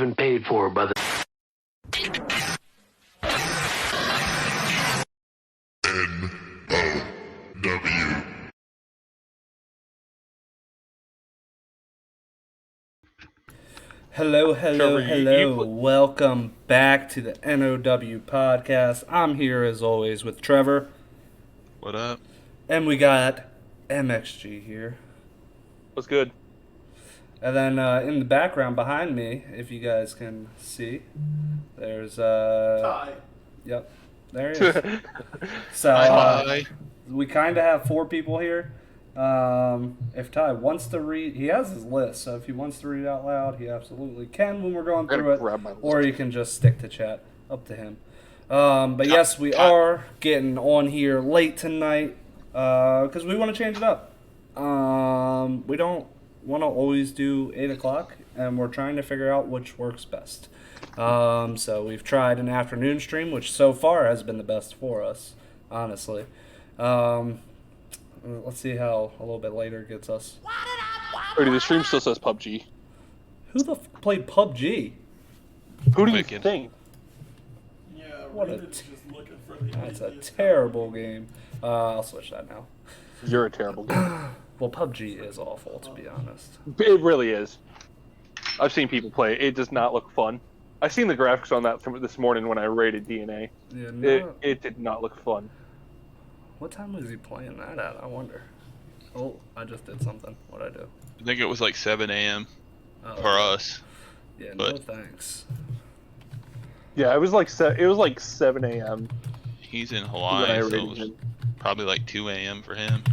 been paid for by the nOw. Hello, Trevor, Welcome back to the nOw podcast. I'm here as always with Trevor. What up? And we got MXG here. What's good? And then in the background behind me, if you guys can see, there's Hi. Yep, there he is. So Hi. we kind of have four people here. If Ty wants to read, he has his list, so if he wants to read out loud, he absolutely can when we're going through it, or you can just stick to chat. Up to him. But yes, we are getting on here late tonight because we want to change it up. We don't want to always do 8 o'clock, and we're trying to figure out which works best. So we've tried an afternoon stream, which so far has been the best for us, honestly. Let's see how a little bit later gets us. Already, the stream still says PUBG. Who the played PUBG? Who do you Yeah, think? What a Raven's just looking for the That's a easiest terrible game. I'll switch that now. You're a terrible guy. Well, PUBG is awful, to be honest. It really is. I've seen people play it. It does not look fun. I seen the graphics on that this morning when I rated DNA. Yeah, no. It did not look fun. What time was he playing that at? I wonder. Oh, I just did something. What'd I do? I think it was like 7 a.m. Oh, for us. Yeah, but- no thanks. Yeah, it was like 7 a.m. He's in when I Hawaii, so it rated was him. probably like 2 a.m. for him.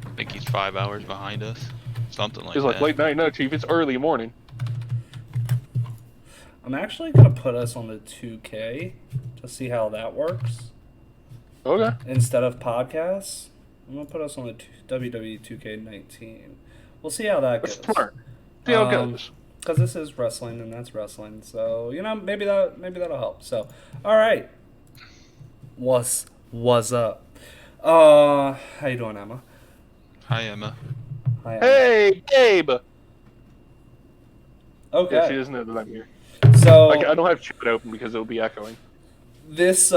I think he's 5 hours behind us. Something like He's that. like, late night, no, Chief. It's early morning. I'm actually going to put us on the 2K to see how that works. Okay. Instead of podcasts, I'm going to put us on the WWE 2K19. We'll see how that That's goes. smart. See how it goes. Because this is wrestling and that's wrestling, so maybe that'll help. So, all right, what's up? How you doing, Emma? Hi, Emma. Hi, Emma. Hey, Gabe! Okay. Yeah, she doesn't know that I'm here. So Like, I don't have chat open because it'll be echoing. this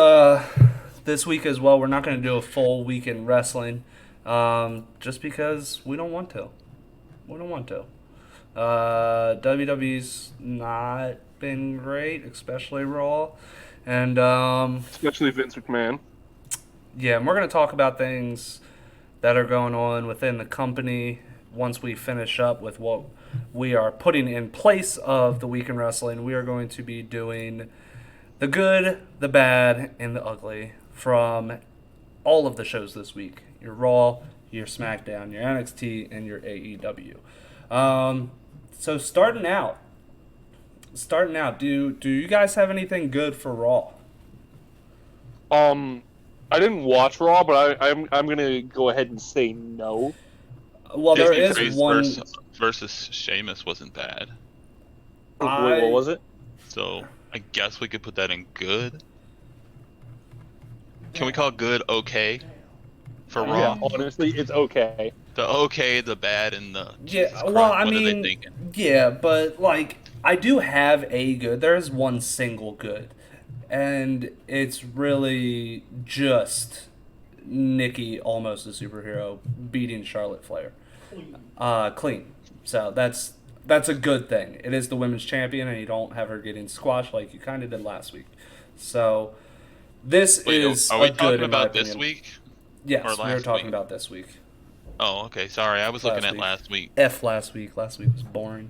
week as well, we're not going to do a full week in wrestling, just because we don't want to. We don't want to. WWE's not been great, especially Raw, and Especially Vince McMahon. yeah, and we're going to talk about things that are going on within the company once we finish up with what we are putting in place of the week in wrestling. We are going to be doing the good, the bad, and the ugly from all of the shows this week. Your Raw, your SmackDown, your NXT, and your AEW. So starting out, do you guys have anything good for Raw? I didn't watch Raw, but I'm gonna go ahead and say no. Well, there Disney is Freeze one. versus Sheamus wasn't bad. Wait, what was it? So I guess we could put that in good. Can we call good okay for Yeah, Raw? honestly, it's okay. The okay, the bad, and the Yeah, Jesus well, Christ, I what are they mean, thinking? yeah, but like I do have a good. There's one single good, and it's really just Nikki, almost a superhero, beating Charlotte Flair, clean. So that's a good thing. It is the women's champion, and you don't have her getting squashed like you kind of did last week. So this Wait, is are we a good talking in my about this opinion. week? Yes, or we were last talking week? about this week. Oh, okay. Sorry, I was looking at last week. Last week. Last week was boring.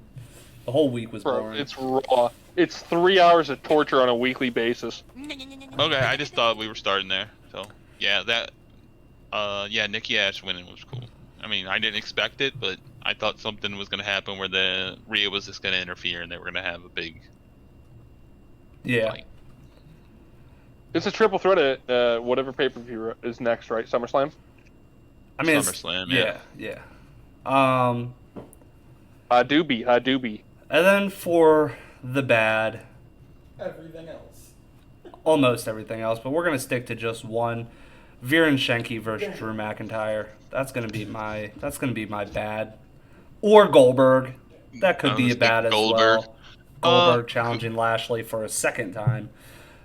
The whole week was Bro, boring. it's Raw. It's 3 hours of torture on a weekly basis. Okay, I just thought we were starting there. So yeah, yeah, Nikki Ash winning was cool. I mean, I didn't expect it, but I thought something was gonna happen where the Rhea was just gonna interfere and they were gonna have a big Yeah. fight. It's a triple threat at whatever pay-per-view is next, right? SummerSlam? I mean, SummerSlam, yeah. Hadoobie. And then for the bad, everything else. almost everything else, but we're gonna stick to just one. Veer and Shenki versus Drew McIntyre. That's gonna be my bad. Or Goldberg. That could be bad as Goldberg. well. Goldberg challenging Lashley for a second time.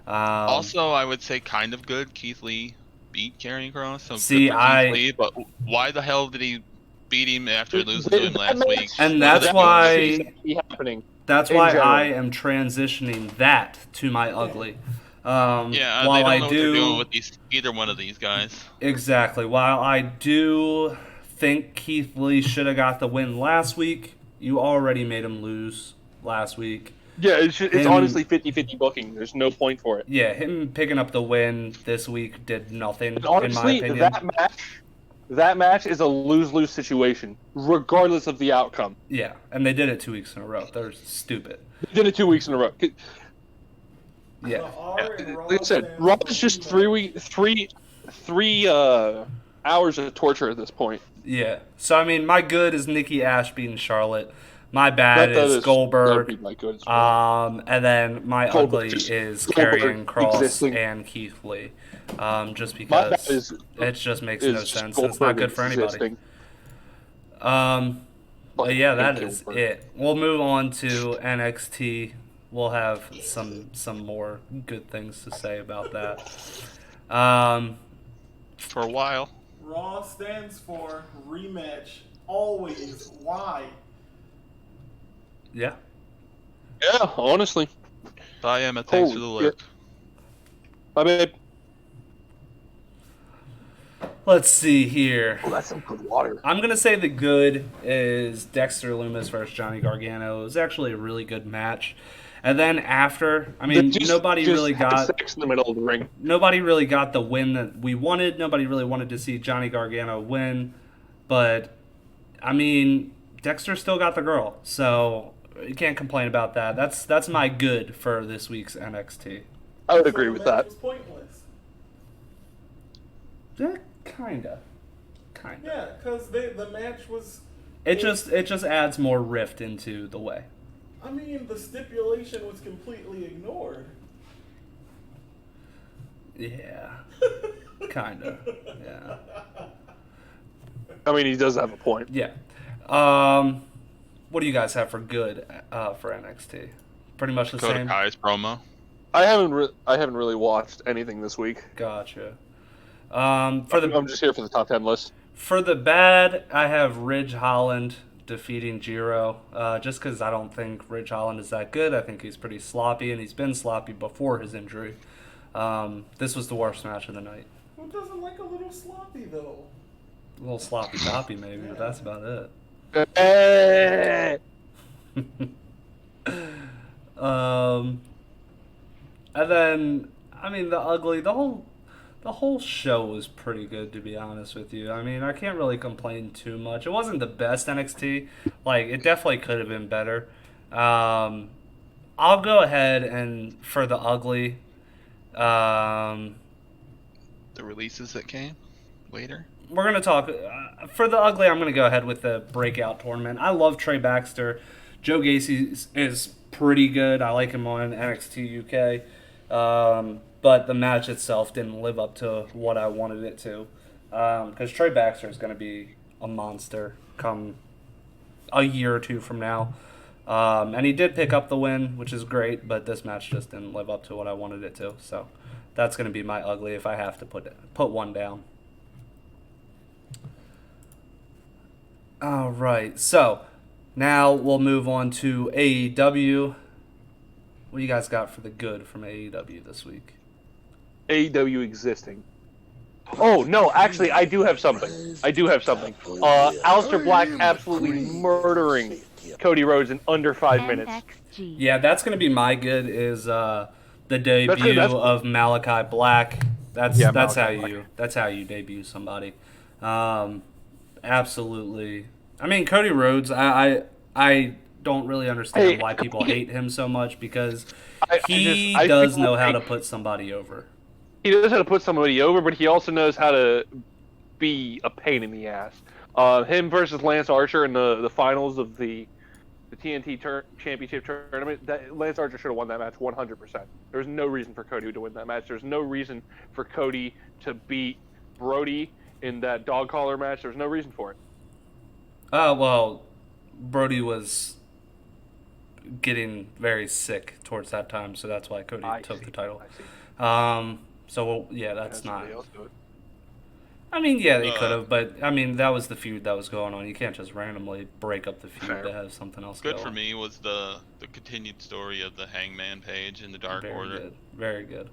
Also, I would say kind of good. Keith Lee beat Karrion Kross, so See, good for Keith Lee. But why the hell did he beat him after losing to him last week? And that's why. Happening. That's why I am transitioning that to my ugly. Yeah, while they don't know I what they're doing with either one of these guys. Exactly. While I do think Keith Lee should have got the win last week, you already made him lose last week. Yeah, it's honestly 50-50 booking. There's no point for it. Yeah, him picking up the win this week did nothing, and honestly, in my opinion. That match is a lose-lose situation, regardless of the outcome. Yeah, and they did it 2 weeks in a row. They're stupid. They did it 2 weeks in a row. Yeah. Like I said, Raw is just 3 hours of torture at this point. Yeah. So, I mean, my good is Nikki Ash beating Charlotte. My bad is Goldberg. My good as well. And then my ugly is Karrion Kross and Keith Lee. Just because it just makes no sense. And it's not good for anybody. But yeah, that is it. We'll move on to NXT. We'll have some more good things to say about that. For a while. Raw stands for rematch. Always. Why? Yeah. Yeah, honestly. Bye, Emma. Thanks for the look. Bye, babe. Let's see here. Oh, that's some good water. I'm going to say the good is Dexter Lumis versus Johnny Gargano. It was actually a really good match. And then after, I mean, nobody really got sex in the middle of the ring. Nobody really got the win that we wanted. Nobody really wanted to see Johnny Gargano win. But, I mean, Dexter still got the girl. So, you can't complain about that. That's my good for this week's NXT. I would agree with that. Was pointless. Yeah, kinda. Yeah, because the match was... It just adds more rift into the way. I mean, the stipulation was completely ignored. Yeah. Kinda. Yeah. I mean, he does have a point. Yeah. What do you guys have for good for NXT? Pretty much the same. Kai's promo. I haven't really watched anything this week. Gotcha. I'm just here for the top 10 list. For the bad, I have Ridge Holland defeating Jiro, just because I don't think Ridge Holland is that good. I think he's pretty sloppy, and he's been sloppy before his injury. This was the worst match of the night. Who doesn't like a little sloppy, though? A little sloppy toppy, maybe, but that's about it. And then, I mean, the ugly, the whole show was pretty good, to be honest with you. I mean, I can't really complain too much. It wasn't the best NXT. Like, it definitely could have been better. I'll go ahead and, for the ugly, the releases that came later. We're going to talk, for the ugly, I'm going to go ahead with the breakout tournament. I love Trey Baxter. Joe Gacy is pretty good. I like him on NXT UK. But the match itself didn't live up to what I wanted it to. Because Trey Baxter is going to be a monster come a year or two from now. And he did pick up the win, which is great, but this match just didn't live up to what I wanted it to. So that's going to be my ugly if I have to put one down. All right, so now we'll move on to AEW. What do you guys got for the good from AEW this week? AEW existing. Oh, no, actually, I do have something. Aleister Black absolutely murdering Cody Rhodes in under 5 minutes. Yeah, that's going to be my good is the debut of Malachi Black. That's how you debut somebody. Absolutely. I mean, Cody Rhodes, I don't really understand why people hate him so much because he does know how to put somebody over. He knows how to put somebody over, but he also knows how to be a pain in the ass. Him versus Lance Archer in the finals of the TNT Championship tournament, Lance Archer should have won that match 100%. There's no reason for Cody to win that match. There's no reason for Cody to beat Brody in that dog collar match. There's no reason for it. Well, Brody was getting very sick towards that time, so that's why Cody took the title. I see. So yeah, that's not. Somebody else do it. I mean, yeah, they could have, but I mean, that was the feud that was going on. You can't just randomly break up the feud to have something else Good go for on. me was the continued story of the Hangman Page in the Dark Order. Good. Very good.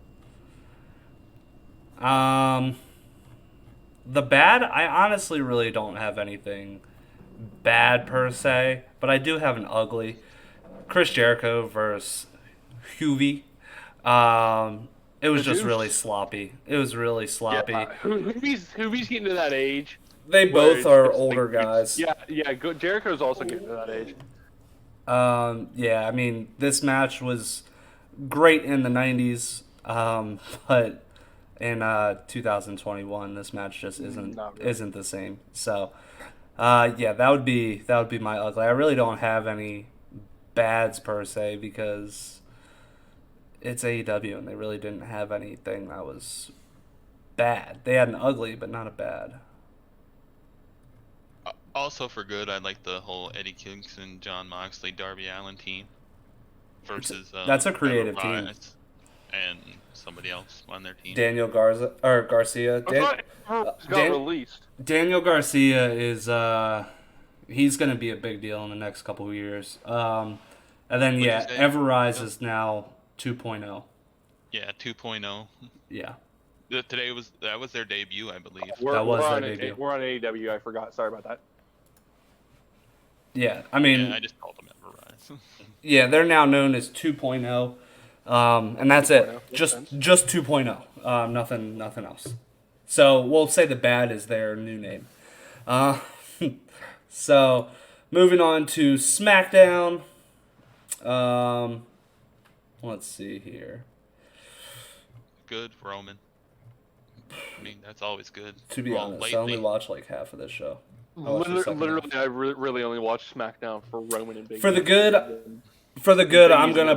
The bad, I honestly really don't have anything bad per se, but I do have an ugly. Chris Jericho versus Hughie. It was just really sloppy. It was really sloppy. Yeah, who's getting to that age? They both are older guys. Yeah. Jericho's also getting to that age. Yeah, I mean, this match was great in the 90s, but in 2021, this match just isn't the same. So, yeah, that would be my ugly. I really don't have any bads per se because it's AEW and they really didn't have anything that was bad. They had an ugly, but not a bad. Also for good, I like the whole Eddie Kingston, John Moxley, Darby Allin team versus that's a creative team. And somebody else on their team. Daniel Garcia. Got released. Daniel Garcia is he's going to be a big deal in the next couple of years. And then Everrise is now 2.0. Yeah, 2.0. Yeah. That was their debut, I believe. We're on AEW. I forgot. Sorry about that. Yeah, I mean, I just called them Everrise. Yeah, they're now known as 2.0. And that's it. Just 2.0. Nothing else. So we'll say the bad is their new name. So moving on to SmackDown. Let's see here. Good Roman. I mean, that's always good. To be honest, lately, I only watched like half of this show. Literally, I really only watched SmackDown for Roman and Big. For the good, I'm gonna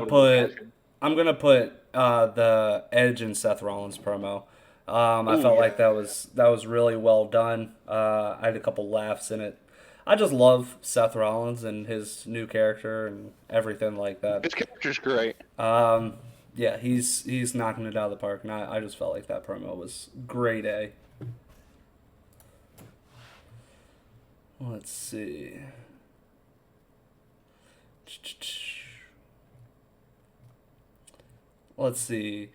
put the Edge and Seth Rollins promo. I felt like that was really well done. I had a couple laughs in it. I just love Seth Rollins and his new character and everything like that. His character's great. Yeah, he's knocking it out of the park, and I just felt like that promo was grade A. Let's see. Let's see.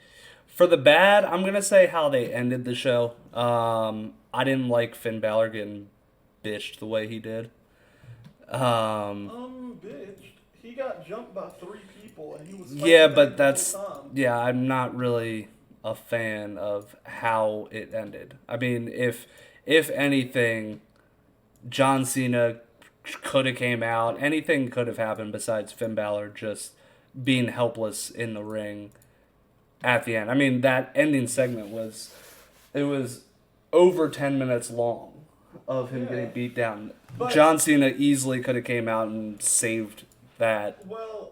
For the bad, I'm going to say how they ended the show. I didn't like Finn Balor getting bitched the way he did. Bitched? He got jumped by 3 people and he was fighting I'm not really a fan of how it ended. I mean, if anything, John Cena could have came out. Anything could have happened besides Finn Balor just being helpless in the ring at the end. I mean, that ending segment was over 10 minutes long of him getting beat down. But John Cena easily could have came out and saved that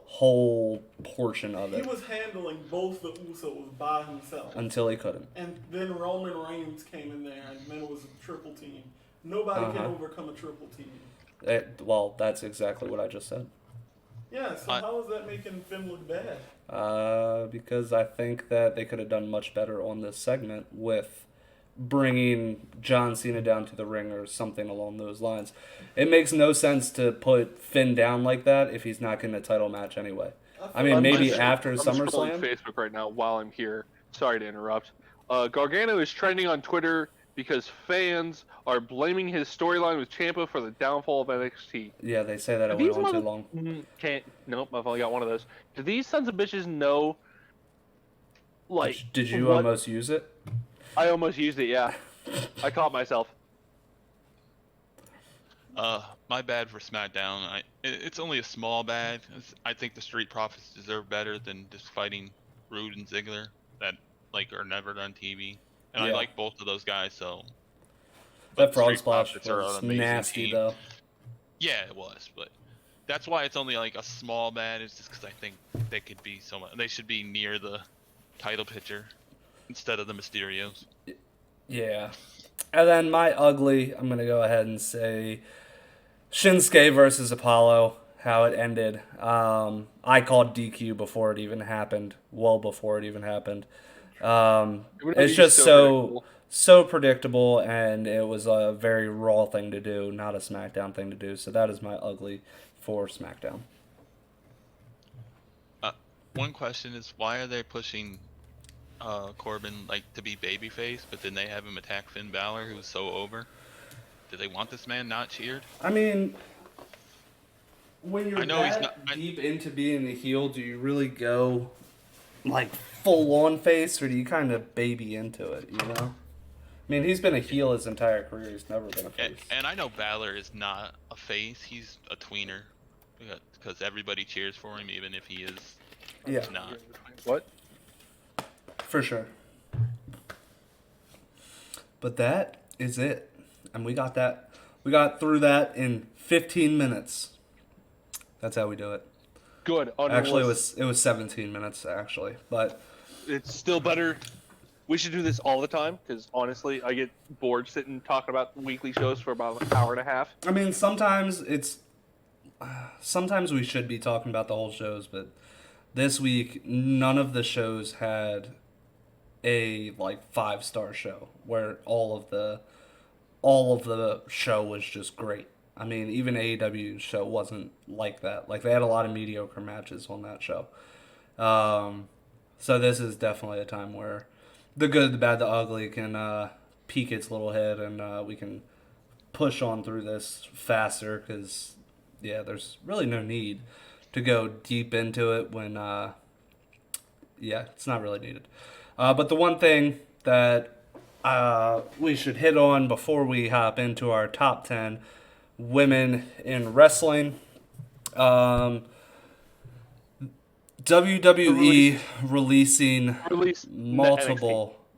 whole portion of it. He was handling both the Usos by himself. Until he couldn't. And then Roman Reigns came in there, and then it was a triple team. Nobody can overcome a triple team. That's exactly what I just said. Yeah, so how is that making Finn look bad? Because I think that they could have done much better on this segment with bringing John Cena down to the ring or something along those lines. It makes no sense to put Finn down like that if he's not getting a title match anyway. I mean, maybe after SummerSlam. I'm Facebook right now while I'm here. Sorry to interrupt. Gargano is trending on Twitter because fans are blaming his storyline with Ciampa for the downfall of NXT. Yeah, they say that it went on too long. Nope, I've only got one of those. Do these sons of bitches know? Like, did you almost use it? I almost used it, yeah. I caught myself. My bad for SmackDown. It's only a small bad. I think the Street Profits deserve better than just fighting Rude and Ziggler that are never on TV. And I like both of those guys, so. That frog splash was nasty, though. Yeah, it was, but that's why it's only like a small bad. It's just because I think they could be so much. They should be near the title picture instead of the Mysterios. Yeah. And then my ugly, I'm going to go ahead and say Shinsuke versus Apollo. how it ended. I called DQ before it even happened, well before it even happened. It's just so predictable, and it was a very Raw thing to do, not a SmackDown thing to do. So that is my ugly for SmackDown. One question is, why are they pushing Corbin to be babyface, but then they have him attack Finn Balor, who's so over? Do they want this man not cheered? I mean, when you're deep into being a heel, do you really go full on face, or do you kind of baby into it? You know, I mean, he's been a heel his entire career. He's never been a face. And I know Balor is not a face; he's a tweener, because everybody cheers for him, even if he is not. What? For sure. But that is it. And we got that. We got through that in 15 minutes. That's how we do it. Good. Actually, it was 17 minutes, actually. But it's still better. We should do this all the time, because honestly, I get bored sitting talking about weekly shows for about an hour and a half. I mean, sometimes we should be talking about the whole shows, but this week, none of the shows had a 5-star show where all of the show was just great. I mean, even AEW's show wasn't like that. They had a lot of mediocre matches on that show. So this is definitely a time where the good, the bad, the ugly can peek its little head, and we can push on through this faster, because there's really no need to go deep into it when it's not really needed. But the one thing that we should hit on before we hop into our top 10 women in wrestling. WWE releasing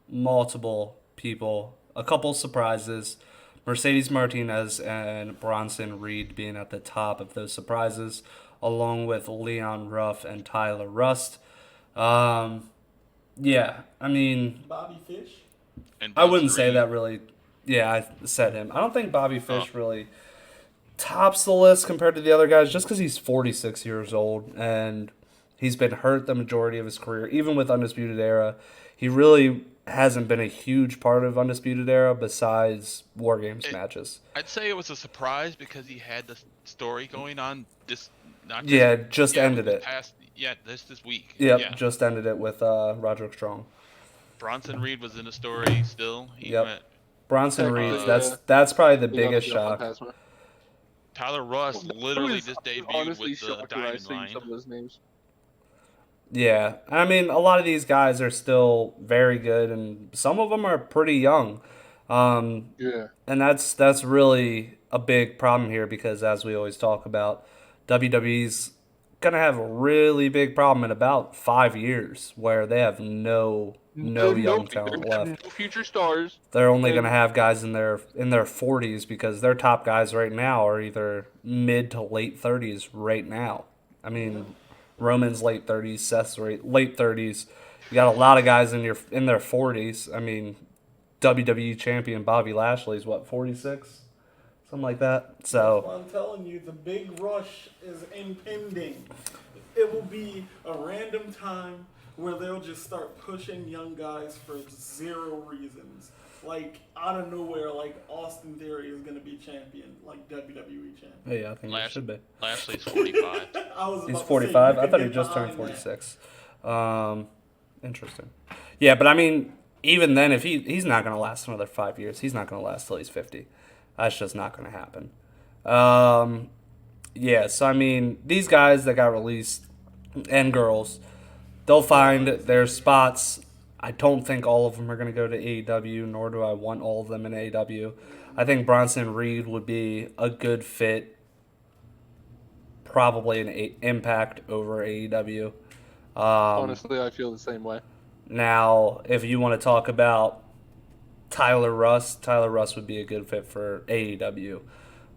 multiple people. A couple surprises. Mercedes Martinez and Bronson Reed being at the top of those surprises, along with Leon Ruff and Tyler Rust. I mean, Bobby Fish. I wouldn't say that really. Yeah, I said him. I don't think Bobby Fish really tops the list compared to the other guys, just because he's 46 years old and he's been hurt the majority of his career. Even with Undisputed Era, he really hasn't been a huge part of Undisputed Era besides War Games matches. I'd say it was a surprise because he had the story going on. This ended it. This week. Yep, just ended it with Roderick Strong. Bronson Reed was in the story still. Bronson Reed. That's probably the biggest shock. Tyler Rust literally just debuted with the Diamond Line. Some of those names. Yeah, I mean, a lot of these guys are still very good, and some of them are pretty young. And that's really a big problem here, because, as we always talk about, WWE's gonna have a really big problem in about 5 years where they have no young talent left. No future stars. They're only gonna have guys in their 40s, because their top guys right now are either mid to late 30s right now. I mean, Roman's late 30s, Seth's late 30s. You got a lot of guys in their 40s. I mean, WWE champion Bobby Lashley's 46? Something like that. So I'm telling you, the big rush is impending. It will be a random time where they'll just start pushing young guys for zero reasons. Out of nowhere, Austin Theory is going to be champion, WWE champion. Yeah, I think he should be. Lashley's 45. He's 45? I thought he just turned 46. Interesting. Yeah, but I mean, even then, if he's not going to last another 5 years, he's not going to last till he's 50. That's just not going to happen. So I mean, these guys that got released, and girls, they'll find their spots. I don't think all of them are going to go to AEW, nor do I want all of them in AEW. I think Bronson Reed would be a good fit, probably an Impact over AEW. Honestly, I feel the same way. Now, if you want to talk about Tyler Rust would be a good fit for AEW.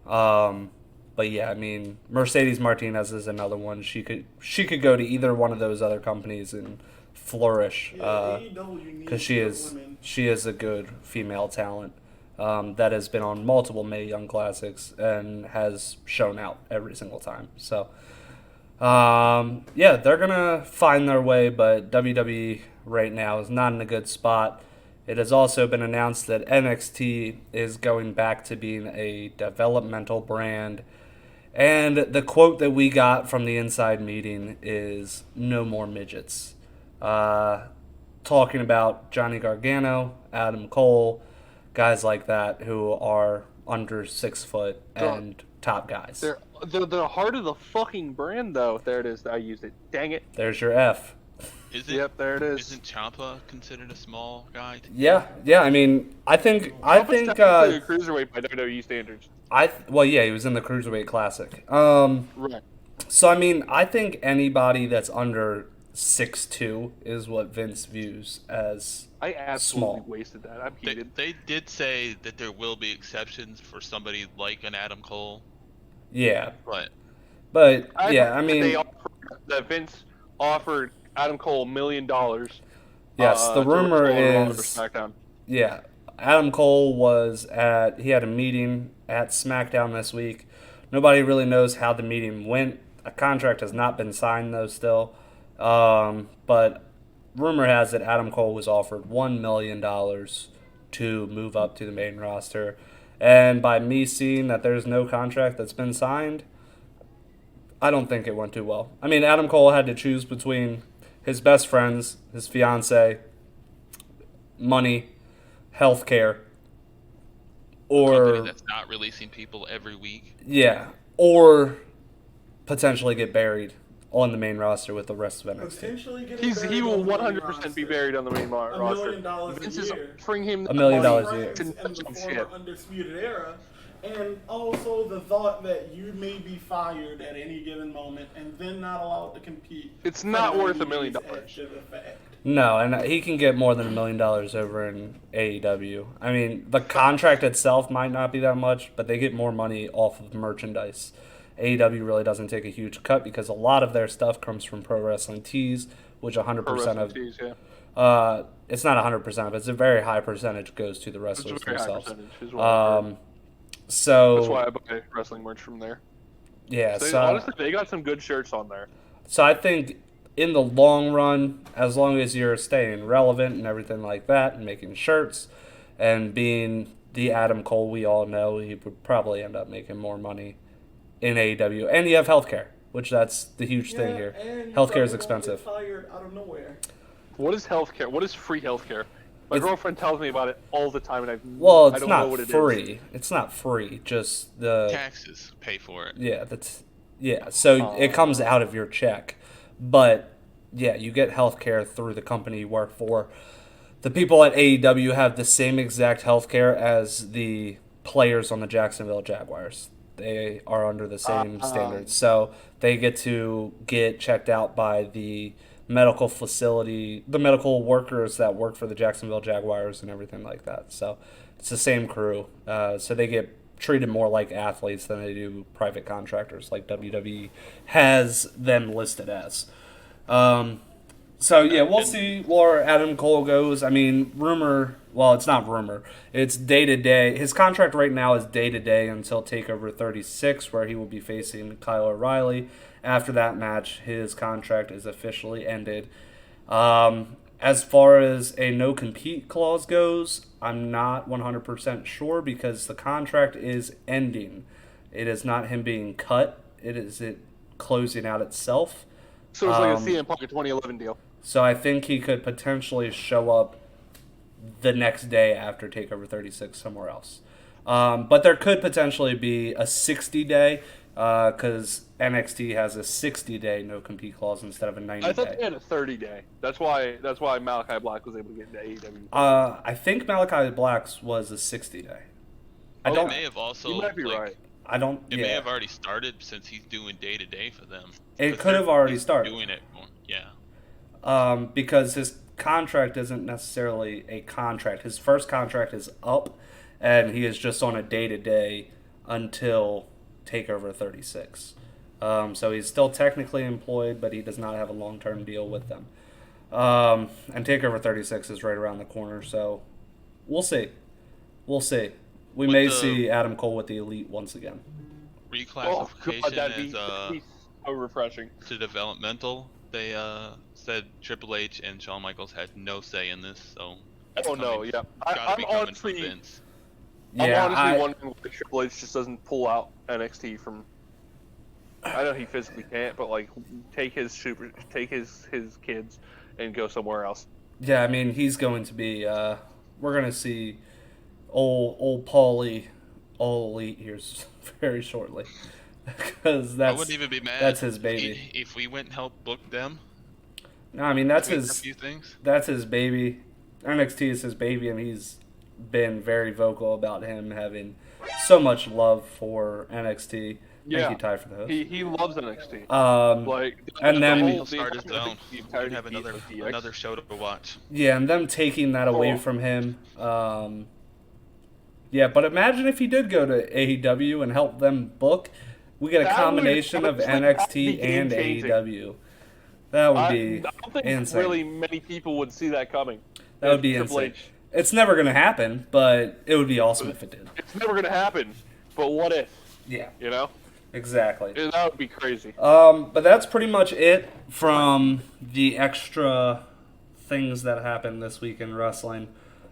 But yeah, I mean, Mercedes Martinez is another one. She could go to either one of those other companies and flourish, because she is a good female talent. that has been on multiple Mae Young Classics and has shown out every single time. So, yeah, they're going to find their way, but WWE right now is not in a good spot. It has also been announced that NXT is going back to being a developmental brand. And the quote that we got from the inside meeting is no more midgets. Talking about Johnny Gargano, Adam Cole, guys like that who are under 6 foot and top guys. They're the heart of the fucking brand, though. There it is. I used it. Dang it. There's your F. Yep, there it is. Isn't Ciampa considered a small guy? Yeah. I mean, I think a cruiserweight by WWE standards. Well, yeah, he was in the Cruiserweight Classic. Right. So I mean, I think anybody that's under 6'2" is what Vince views as I absolutely small. wasted that. I'm heated. They did say that there will be exceptions for somebody like an Adam Cole. Yeah. But yeah, I mean, that Vince offered Adam Cole $1 million. Yes, the rumor is SmackDown. Yeah, Adam Cole he had a meeting at SmackDown this week. Nobody really knows how the meeting went. A contract has not been signed though still. But rumor has it Adam Cole was offered $1 million to move up to the main roster. And by me seeing that there's no contract that's been signed, I don't think it went too well. I mean, Adam Cole had to choose between his best friends, his fiance, money, healthcare, or a company that's not releasing people every week. Yeah, or potentially get buried on the main roster with the rest of NXT. Potentially get He will 100% be buried on the main roster. $1 million Vince a is year. offering him $1 million a money year. And the former Undisputed Era. And also the thought that you may be fired at any given moment and then not allowed to compete. It's not worth $1 million. No, and he can get more than $1 million over in AEW. I mean, the contract itself might not be that much, but they get more money off of merchandise. AEW really doesn't take a huge cut because a lot of their stuff comes from Pro Wrestling Tees, which 100% of Tees, yeah. It's not 100%, but it's a very high percentage goes to the wrestlers themselves. So that's why I buy wrestling merch from there. Yeah, so honestly, they got some good shirts on there. So I think in the long run, as long as you're staying relevant and everything like that, and making shirts, and being the Adam Cole we all know, he would probably end up making more money in AEW. And you have healthcare, which that's the huge thing here. Healthcare is expensive. Fired out of nowhere. What is healthcare? What is free healthcare? My girlfriend tells me about it all the time, and I don't know what it is. Well, it's not free. It's not free. Just the taxes pay for it. Yeah, so it comes out of your check, but yeah, you get healthcare through the company you work for. The people at AEW have the same exact healthcare as the players on the Jacksonville Jaguars. They are under the same standards, so they get to get checked out by the medical facility, the medical workers that work for the Jacksonville Jaguars and everything like that. So it's the same crew. So they get treated more like athletes than they do private contractors like WWE has them listed as. So yeah, we'll see where Adam Cole goes. I mean, it's not rumor. It's day-to-day. His contract right now is day-to-day until TakeOver 36, where he will be facing Kyle O'Reilly. After that match, his contract is officially ended. As far as a no-compete clause goes, I'm not 100% sure because the contract is ending. It is not him being cut. It is it closing out itself. So it's like a CM Punk 2011 deal. So I think he could potentially show up the next day after TakeOver 36 somewhere else. But there could potentially be a 60-day because NXT has a 60-day no-compete clause instead of a 90-day. I thought they had a 30-day. That's why Malachi Black was able to get into AEW. I think Malachi Black's was a 60-day. It may have also. You might be right. It may have already started since he's doing day-to-day for them. It could have already started. Doing it more, yeah. Because his contract isn't necessarily a contract. His first contract is up, and he is just on a day-to-day until TakeOver 36. So he's still technically employed, but he does not have a long-term deal with them. And TakeOver 36 is right around the corner, so we'll see. we may see Adam Cole with the Elite once again. Reclassification that'd be so refreshing. to developmental. They said Triple H and Shawn Michaels had no say in this, so. Oh no, yeah. I'm honestly wondering why Triple H just doesn't pull out NXT from. I know he physically can't, but like take his kids and go somewhere else. Yeah, I mean he's going to be. We're gonna see old Paulie, all Elite here very shortly, because I wouldn't even be mad. That's his baby. If we went and helped book them. No, I mean that's his. A few things. That's his baby. NXT is his baby, and he's been very vocal about him having so much love for NXT. Thank you, Ty, for the host. He loves NXT. And then he'll start his own. We can have another show to watch. Yeah, and them taking that away from him. Yeah, but imagine if he did go to AEW and help them book. We get a combination of NXT and AEW. That would be I don't think insane. Really many people would see that coming. That would be insane. It's never going to happen, but it would be awesome if it did. It's never going to happen, but what if? Yeah. You know? Exactly. That would be crazy. But that's pretty much it from the extra things that happened this week in wrestling.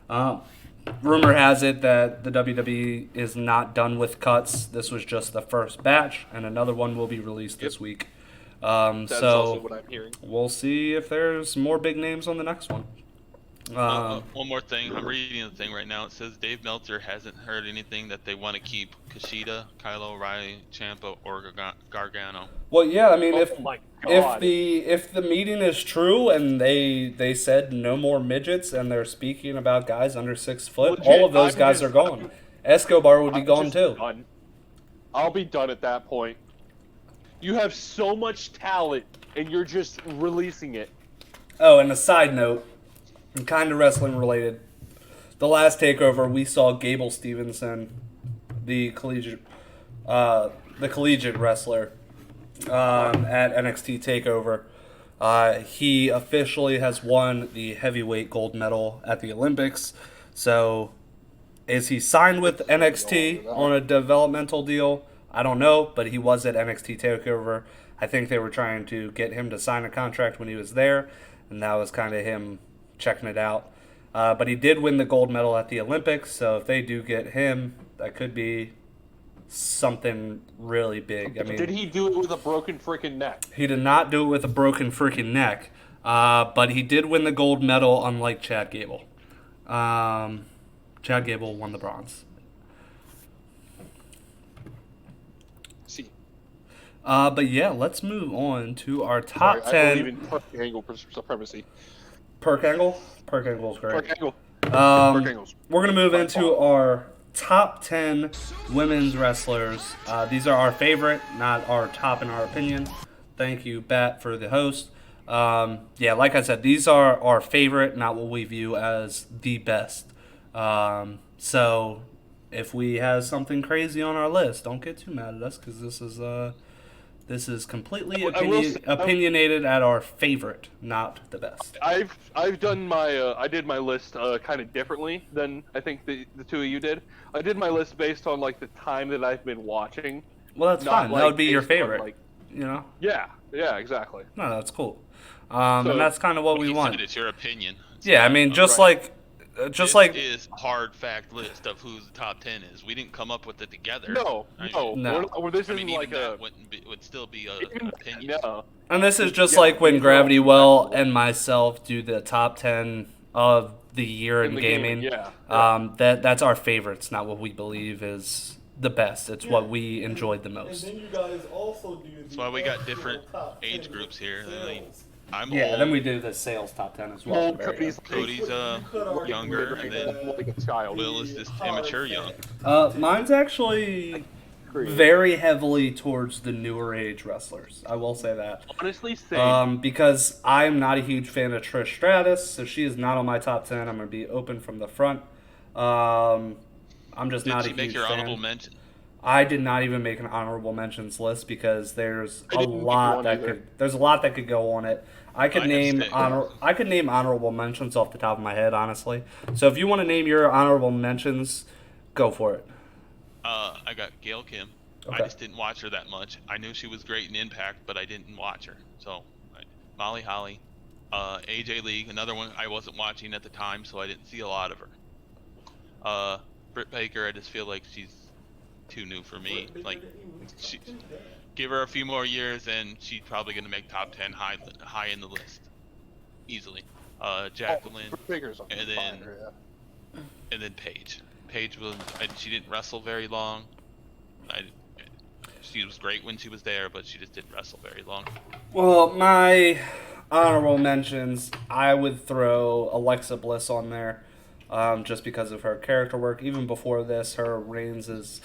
Rumor has it that the WWE is not done with cuts. This was just the first batch, and another one will be released this week. That's also what I'm hearing. We'll see if there's more big names on the next one. One more thing. I'm reading the thing right now. It says Dave Meltzer hasn't heard anything that they want to keep Kushida, Kyle O'Reilly, Ciampa, or Gargano. Well, yeah, I mean, if the meeting is true and they said no more midgets and they're speaking about guys under 6 foot, all of those guys are gone. Escobar would be gone too. Done. I'll be done at that point. You have so much talent and you're just releasing it. Oh, and a side note, kind of wrestling related. The last takeover, we saw Gable Stevenson, the collegiate wrestler, at NXT Takeover. He officially has won the heavyweight gold medal at the Olympics. So, is he signed with NXT on a developmental deal? I don't know, but he was at NXT Takeover. I think they were trying to get him to sign a contract when he was there, and that was kind of him checking it out. But he did win the gold medal at the Olympics, so if they do get him, that could be something really big. I mean, did he do it with a broken freaking neck? He did not do it with a broken freaking neck, but he did win the gold medal, unlike Chad Gable. Chad Gable won the bronze. See. But yeah, let's move on to our top 10. I believe in Perk Angle supremacy. Perk Angle? Perk Angle is great. Perk Angle. We're going to move into our top 10 women's wrestlers. These are our favorite, not our top in our opinion. Thank you, Bat, for the host. Yeah, like I said, these are our favorite, not what we view as the best. So if we have something crazy on our list, don't get too mad at us, because this is completely opinionated at our favorite, not the best. I've done my I did my list kind of differently than I think the two of you did. I did my list based on like the time that I've been watching. Well, that's fine. That would be your favorite. You know? Yeah, exactly. No, that's cool. And that's kind of what we want. It's your opinion. Yeah, I mean, just right. This is a hard fact list of who the top 10 is. We didn't come up with it together. No. This isn't like that would still be an opinion. No. And this is just like when Gravity Well and myself do the top 10 of the year in gaming. Yeah. That's our favorites, not what we believe is the best. It's what we enjoyed the most. And then you guys also do. That's why we got different age groups here. I'm old. And then we do the sales top 10 as well. Cody's younger, and then like a child. Will is just immature young. Mine's actually very heavily towards the newer age wrestlers. I will say that. Honestly, same. Because I'm not a huge fan of Trish Stratus, so she is not on my top 10. I'm going to be open from the front. I'm just not a huge fan. Did you make your honorable mention? I did not even make an honorable mentions list because there's a lot that could go on it. I could name honorable mentions off the top of my head, honestly. So if you want to name your honorable mentions, go for it. I got Gail Kim. Okay. I just didn't watch her that much. I knew she was great in Impact, but I didn't watch her. So, Molly Holly, AJ Lee, another one I wasn't watching at the time, so I didn't see a lot of her. Britt Baker, I just feel like she's too new for me. Like, give her a few more years, and she's probably gonna make top 10 high in the list, easily. Jacqueline, and then Paige. Paige was, she didn't wrestle very long. She was great when she was there, but she just didn't wrestle very long. Well, my honorable mentions, I would throw Alexa Bliss on there, just because of her character work. Even before this, her reigns as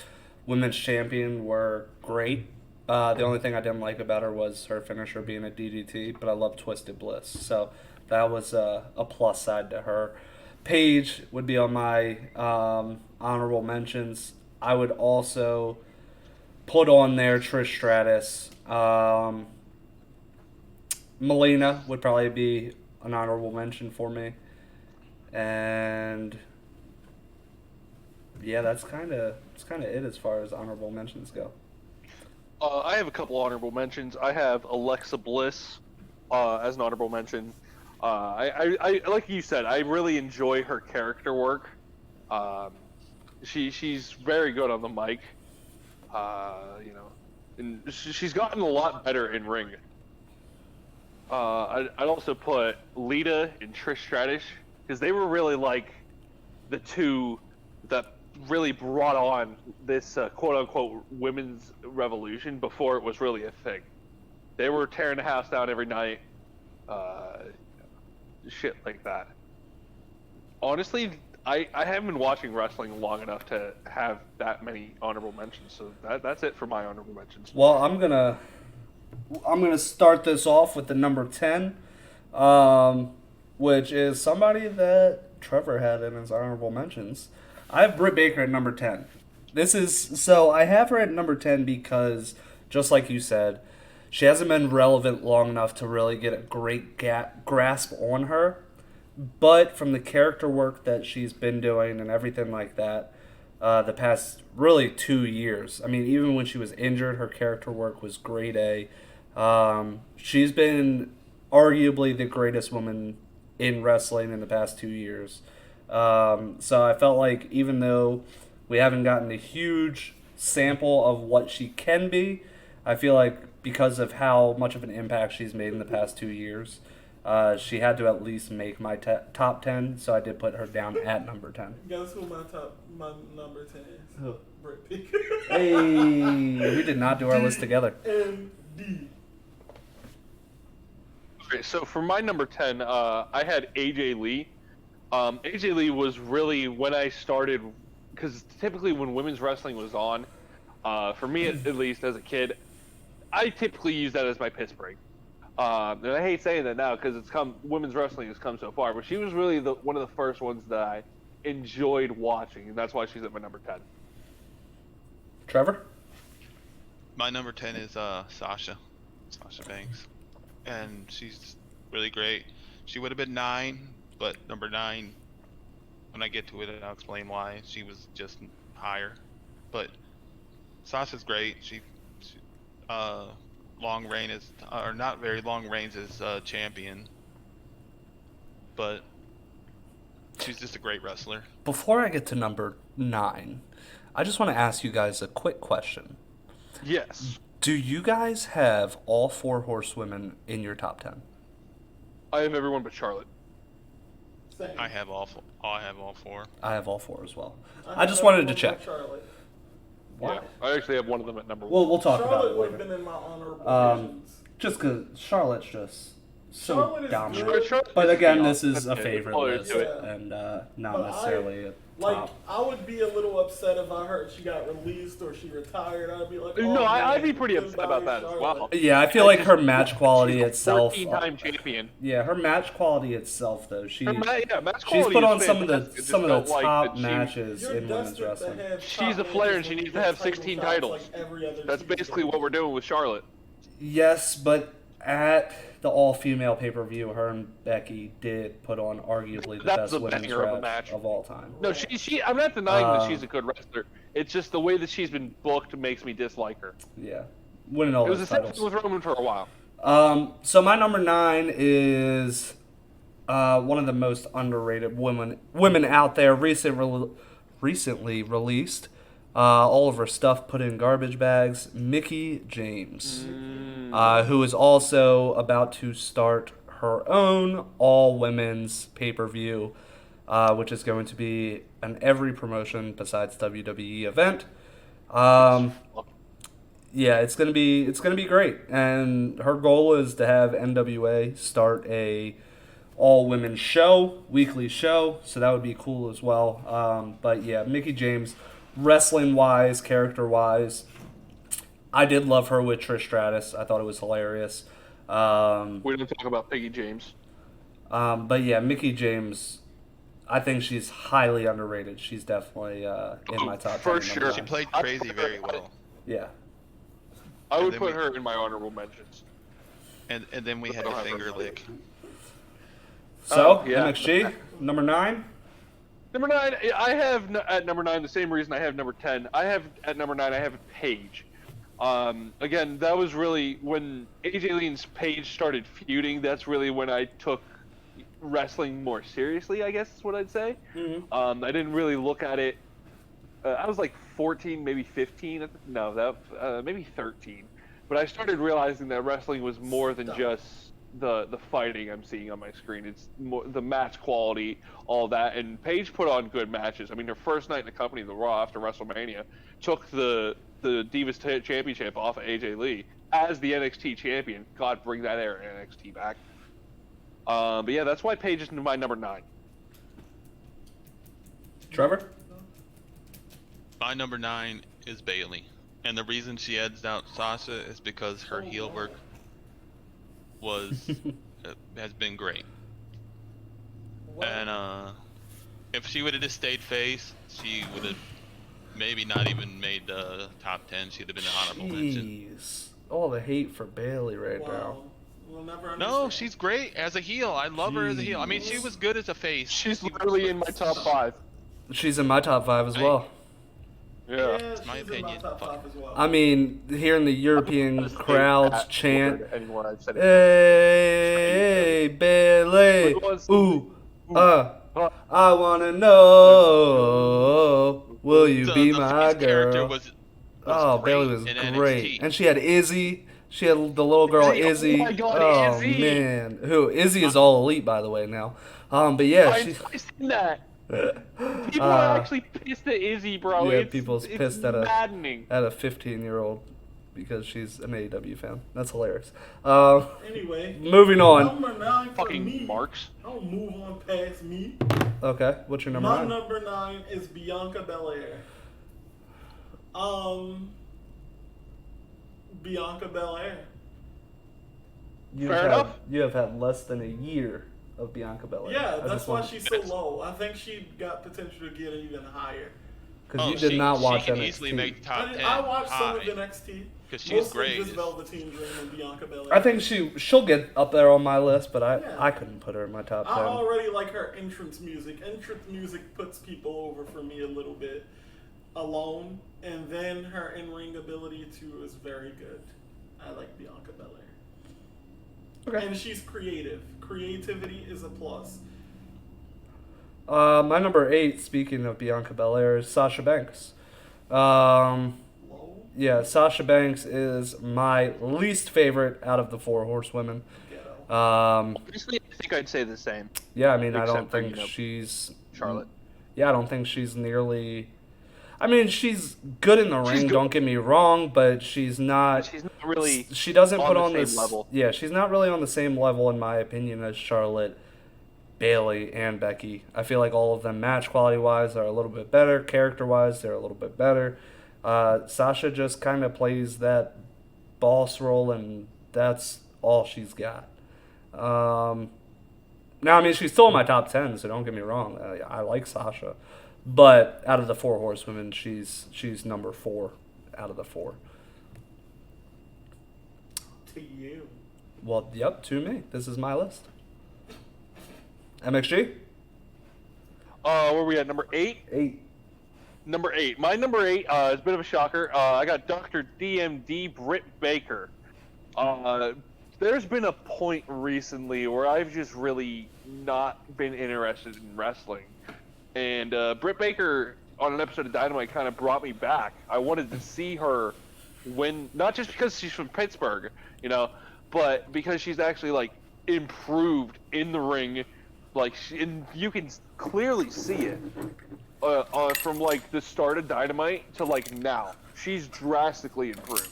women's champion were great. The only thing I didn't like about her was her finisher being a DDT, but I love Twisted Bliss, so that was a plus side to her. Paige would be on my honorable mentions. I would also put on there Trish Stratus. Melina would probably be an honorable mention for me. And yeah, that's kind of it as far as honorable mentions go. I have a couple honorable mentions. I have Alexa Bliss as an honorable mention. I like you said, I really enjoy her character work. She's very good on the mic. And she's gotten a lot better in ring. I'd also put Lita and Trish Stratus, because they were really like the two that really brought on this quote-unquote women's revolution before it was really a thing. They were tearing the house down every night, shit like that. Honestly, I haven't been watching wrestling long enough to have that many honorable mentions, so that's it for my honorable mentions. Well, I'm gonna start this off with the number 10, which is somebody that Trevor had in his honorable mentions. I have Britt Baker at number 10. I have her at number 10 because, just like you said, she hasn't been relevant long enough to really get a great grasp on her. But from the character work that she's been doing and everything like that, the past really 2 years. I mean, even when she was injured, her character work was grade A. She's been arguably the greatest woman in wrestling in the past 2 years. So I felt like even though we haven't gotten a huge sample of what she can be, I feel like because of how much of an impact she's made in the past 2 years, she had to at least make my top 10, so I did put her down at number 10. Guess who my number 10 is? Who? Britt Baker. Hey, we did not do our list together. MD. Okay, so for my number 10, I had AJ Lee. AJ Lee was really when I started, because typically when women's wrestling was on, for me at least as a kid, I typically use that as my piss break. And I hate saying that now because women's wrestling has come so far, but she was really one of the first ones that I enjoyed watching, and that's why she's at my number 10. Trevor? My number 10 is Sasha Banks, and she's really great. She would have been 9, but number 9, when I get to it, I'll explain why. She was just higher, but Sasha's great. She long reign is, or not very long reigns as champion, but she's just a great wrestler. Before I get to number 9, I just want to ask you guys a quick question. Yes. Do you guys have all 4 horsewomen in your top 10? I have everyone but Charlotte. Same. I have all 4. I have all 4. I have all 4 as well. I just wanted to check. Charlotte. Why? Yeah, I actually have one of them at number 1. Well, we'll talk Charlotte about it would later. have been in my honorable mentions. Just because Charlotte's just so Charlotte is dominant. good. Charlotte But is again, beyond- this is a okay, favorite follow list, to it. and not But necessarily a Like, top. I would be a little upset if I heard she got released or she retired. I'd be like, oh, No, I'd man, be pretty upset goodbye, about that as well. Charlotte. Yeah, I feel like her match quality She's a itself. 14-time champion. Yeah, her match quality itself, though. Match She's quality put is on some of fantastic. It the just top felt like that matches You're in women's desperate to wrestling. have She's top a Flair and matches she when needs you to have get 16 shots titles. like every other That's Tuesday. basically what we're doing with Charlotte. Yes, but at the all-female pay-per-view, her and Becky did put on arguably the That best was a women's banger of a match match. of all time. No, I'm not denying that Um, she's a good wrestler. It's just the way that she's been booked makes me dislike her. Yeah, winning all It was those the same titles. thing with Roman for a while. So my number 9 is one of the most underrated women out there. Recently released. All of her stuff put in garbage bags. Mickie James, who is also about to start her own all-women's pay-per-view, which is going to be an every promotion besides WWE event. Yeah, it's gonna be great, and her goal is to have NWA start a all-women show, weekly show, so that would be cool as well. But yeah, Mickie James, wrestling-wise, character-wise, I did love her with Trish Stratus. I thought it was hilarious. We didn't talk about Peggy James. But yeah, Mickie James, I think she's highly underrated. She's definitely in my top 10. For sure. She played crazy very well. Yeah. I would put her in my honorable mentions. And then we had a finger lick. So, yeah. MXG, number 9? Number 9, I have at number 9 the same reason I have number 10. I have at number 9, I have Paige. Again, that was really when AJ Lee and Paige started feuding. That's really when I took wrestling more seriously, I guess is what I'd say. Mm-hmm. I didn't really look at it. I was like 14, maybe 15. Maybe 13. But I started realizing that wrestling was more than just the fighting I'm seeing on my screen. It's more the match quality, all that. And Paige put on good matches. I mean, her first night in the company, the Raw after WrestleMania, took the Divas Championship off of AJ Lee as the NXT champion. God, bring that era NXT back. But yeah, that's why Paige is my number 9. Trevor? My number 9 is Bayley. And the reason she edged out Sasha is because her heel work has been great. And if she would have just stayed face, she would have maybe not even made the top 10. She'd have been an honorable mention. All the hate for Bayley right now. We'll never understand. No, she's great as a heel. I love her as a heel. I mean, she was good as a face. She's literally in my top 5. She's in my top 5 as well. Yeah. It's my opinion. In my top 5 as well. I mean, hearing the European crowds chant, Anywhere I've said it. "Hey, Bayley, ooh, I wanna know, will you be my girl?" Oh, Bayley was great, and she had Izzy. She had the little girl Izzy. Oh my God, Izzy. Man, who Izzy is all elite by the way now. But yeah, I've seen that. People are actually pissed at Izzy, bro. Yeah, people's pissed at maddening. a 15-year-old because she's an AEW fan. That's hilarious. Anyway, moving on. Number 9 for Fucking me. marks. Don't move on past me. Okay, what's your number My 9? number 9 is Bianca Belair. Bianca Belair. Fair enough. You have had less than a year of Bianca Belair. Yeah, that's why she's so low. I think she got potential to get even higher. Because you did not watch she can NXT. easily make top 10. I watched some of NXT. Because she's mostly great. just Velveteen Dream and Bianca Belair. I think she'll get up there on my list, but I couldn't put her in my top 10. I already like her entrance music. Entrance music puts people over for me a little bit alone, and then her in-ring ability too is very good. I like Bianca Belair. Okay. And she's creative. Creativity is a plus. My number 8, speaking of Bianca Belair, is Sasha Banks. Yeah, Sasha Banks is my least favorite out of the 4 horsewomen. Honestly, I think I'd say the same. Yeah, I mean, I don't Except for, think she's... Charlotte. Yeah, I don't think she's nearly... I mean, she's good in the ring, don't get me wrong, but she's not... She's not really She doesn't on put the on same this... level. Yeah, she's not really on the same level, in my opinion, as Charlotte, Bayley, and Becky. I feel like all of them, match quality-wise, are a little bit better. Character-wise, they're a little bit better. Sasha just kind of plays that boss role, and that's all she's got. Now, I mean, she's still in my top 10, so don't get me wrong. I like Sasha. But out of the 4 horsewomen, she's number 4 out of the 4. To you. Well, yep, to me. This is my list. MXG? Where are we at? Number 8? 8. Number 8. My number 8 is a bit of a shocker. I got Dr. DMD Britt Baker. There's been a point recently where I've just really not been interested in wrestling. And Britt Baker, on an episode of Dynamite, kind of brought me back. I wanted to see her win, not just because she's from Pittsburgh, but because she's actually, like, improved in the ring. Like, and you can clearly see it. From like the start of Dynamite to like now, she's drastically improved,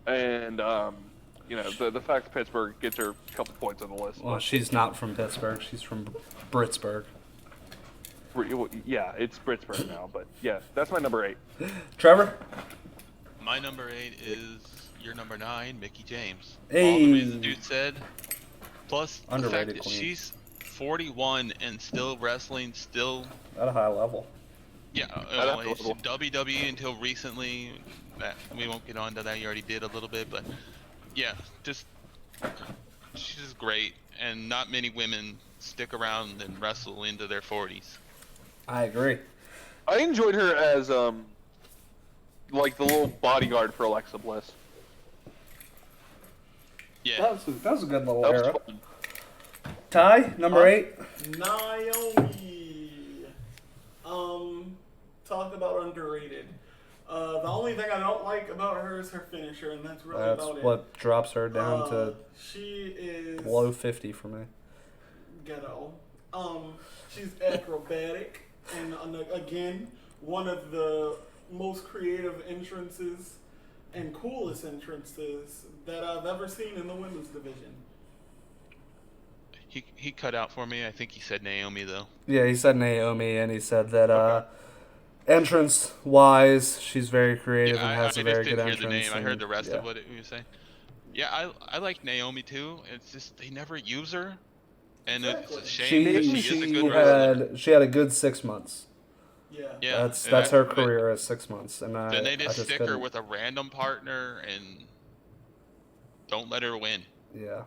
and the fact that Pittsburgh gets her a couple points on the list. Well, she's not from Pittsburgh; she's from Britsburg. Yeah, it's Britsburg now, but yeah, that's my number 8. Trevor. My number 8 is your number 9, Mickie James. Hey. All the reasons dude said, plus the Underrated fact that queen. she's 41 and still wrestling, still At a high level. yeah, WWE until recently. We won't get on to that. You already did a little bit, but yeah, just she's great, and not many women stick around and wrestle into their 40s. I agree. I enjoyed her as like the little bodyguard for Alexa Bliss. Yeah, That was a good little That was era. fun. Ty, number 8. Naomi. Talk about underrated. The only thing I don't like about her is her finisher, and that's really That's about what drops her down to she is below 50 for me. ghetto. She's acrobatic, and again, one of the most creative entrances and coolest entrances that I've ever seen in the women's division. he cut out for me. I think he said Naomi though. Yeah, he said Naomi, and he said that entrance-wise, she's very creative and has a very good entrance. I just didn't hear the name. I heard the rest yeah. of what he was saying. Yeah, I like Naomi too. It's just they never use her, and it's a shame because she is a good wrestler. She had a good 6 months. Yeah. That's her career as 6 months, and Then they just stick her couldn't. with a random partner and don't let her win. Yeah,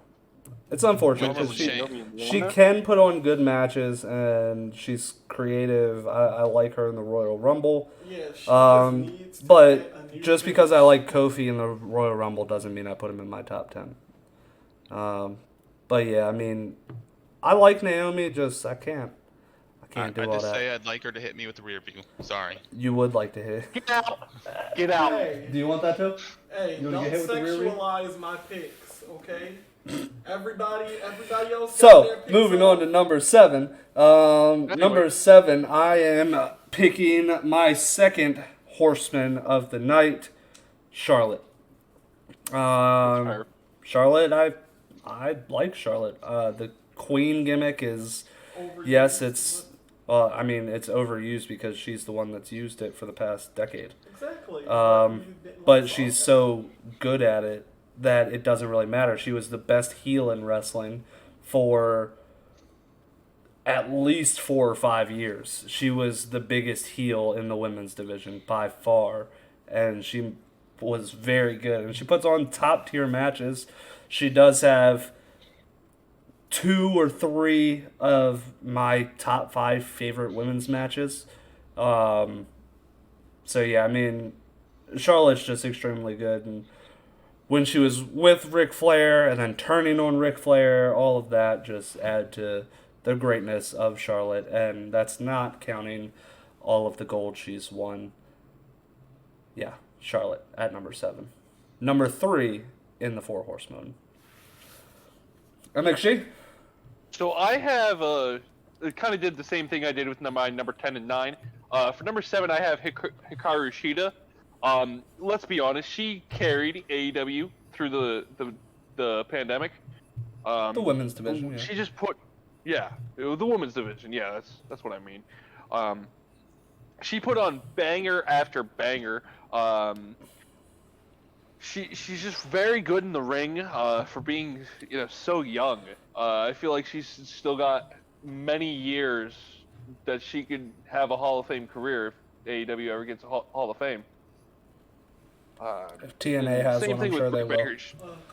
it's unfortunate Which is because a shame. she can put on good matches and she's creative. I like her in the Royal Rumble. Yeah, she just needs to get a But new just because I like Kofi in the Royal Rumble doesn't mean I put him in my top 10. But yeah, I mean, I like Naomi. Just I can't do I all just that. say I'd like her to hit me with the rear view. Sorry. You would like to hit. Get out! Get out! Hey, Do you want that too? hey, You don't wanna get hit with the rear view? sexualize my picks, okay? Everybody else. got So, their picks moving up. on to number 7. Number 7, I am picking my second horseman of the night, Charlotte. Charlotte, I like Charlotte. The Queen gimmick is, Overused. yes, it's, it's overused because she's the one that's used it for the past decade. Exactly. But she's so good at it that it doesn't really matter. She was the best heel in wrestling for at least 4 or 5 years. She was the biggest heel in the women's division by far, and she was very good. And she puts on top tier matches. She does have 2 or 3 of my top 5 favorite women's matches. So yeah, I mean, Charlotte's just extremely good, and when she was with Ric Flair and then turning on Ric Flair, all of that just add to the greatness of Charlotte, and that's not counting all of the gold she's won. Yeah, Charlotte at number 7. Number 3 in the 4 Horsemen. McShee? So I have kind of did the same thing I did with my number 10 and 9. For number 7, I have Hikaru Shida. Let's be honest, she carried AEW through the pandemic. The women's division, yeah. She just put, the women's division. Yeah, that's what I mean. She put on banger after banger. She's just very good in the ring for being so young. I feel like she's still got many years that she could have a Hall of Fame career if AEW ever gets a Hall of Fame. If TNA has one, I'm sure they will.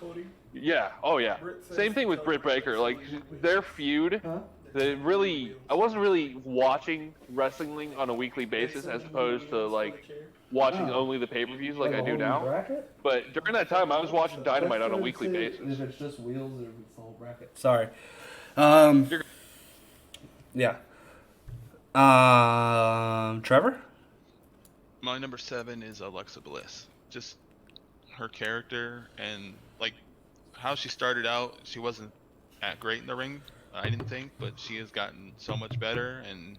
Cody. Yeah. Oh yeah. Same thing with Britt Baker. Like their feud, I wasn't really watching wrestling on a weekly basis as opposed to like watching only the pay-per-views like I do now. Bracket? But during that time, I was watching Dynamite on a weekly basis. If it's just wheels or if it's the whole bracket. Sorry. Yeah. Trevor? My number 7 is Alexa Bliss. Just her character and like how she started out. She wasn't that great in the ring, I didn't think, but she has gotten so much better, and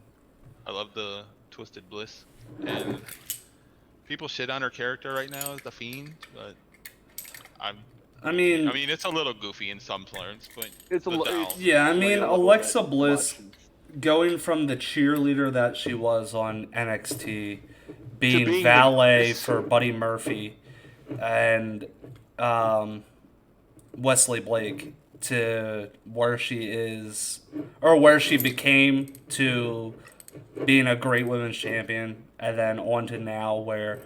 I love the Twisted Bliss. And people shit on her character right now as the Fiend, but I mean, it's a little goofy in some terms, but yeah. I mean, Alexa Bliss going from the cheerleader that she was on NXT, being valet for Buddy Murphy and Wesley Blake, to where she is, or where she became, to being a great women's champion, and then on to now, where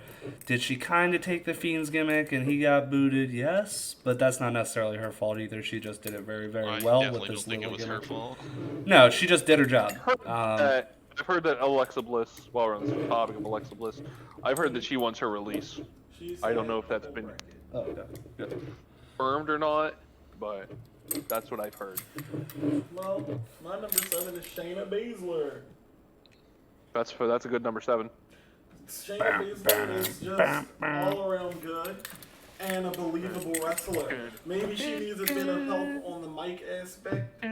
did she kind of take the Fiend's gimmick and he got booted? Yes, but that's not necessarily her fault either. She just did it very, very well with this little gimmick. Her fault. No, she just did her job. I've heard that Alexa Bliss, while we're on the topic of Alexa Bliss, I've heard that she wants her release. I don't know if that's been confirmed or not, but that's what I've heard. Well, my number 7 is Shayna Baszler. That's a good number 7. Shayna Baszler is just all around good and a believable wrestler. Maybe she needs a bit of help on the mic aspect,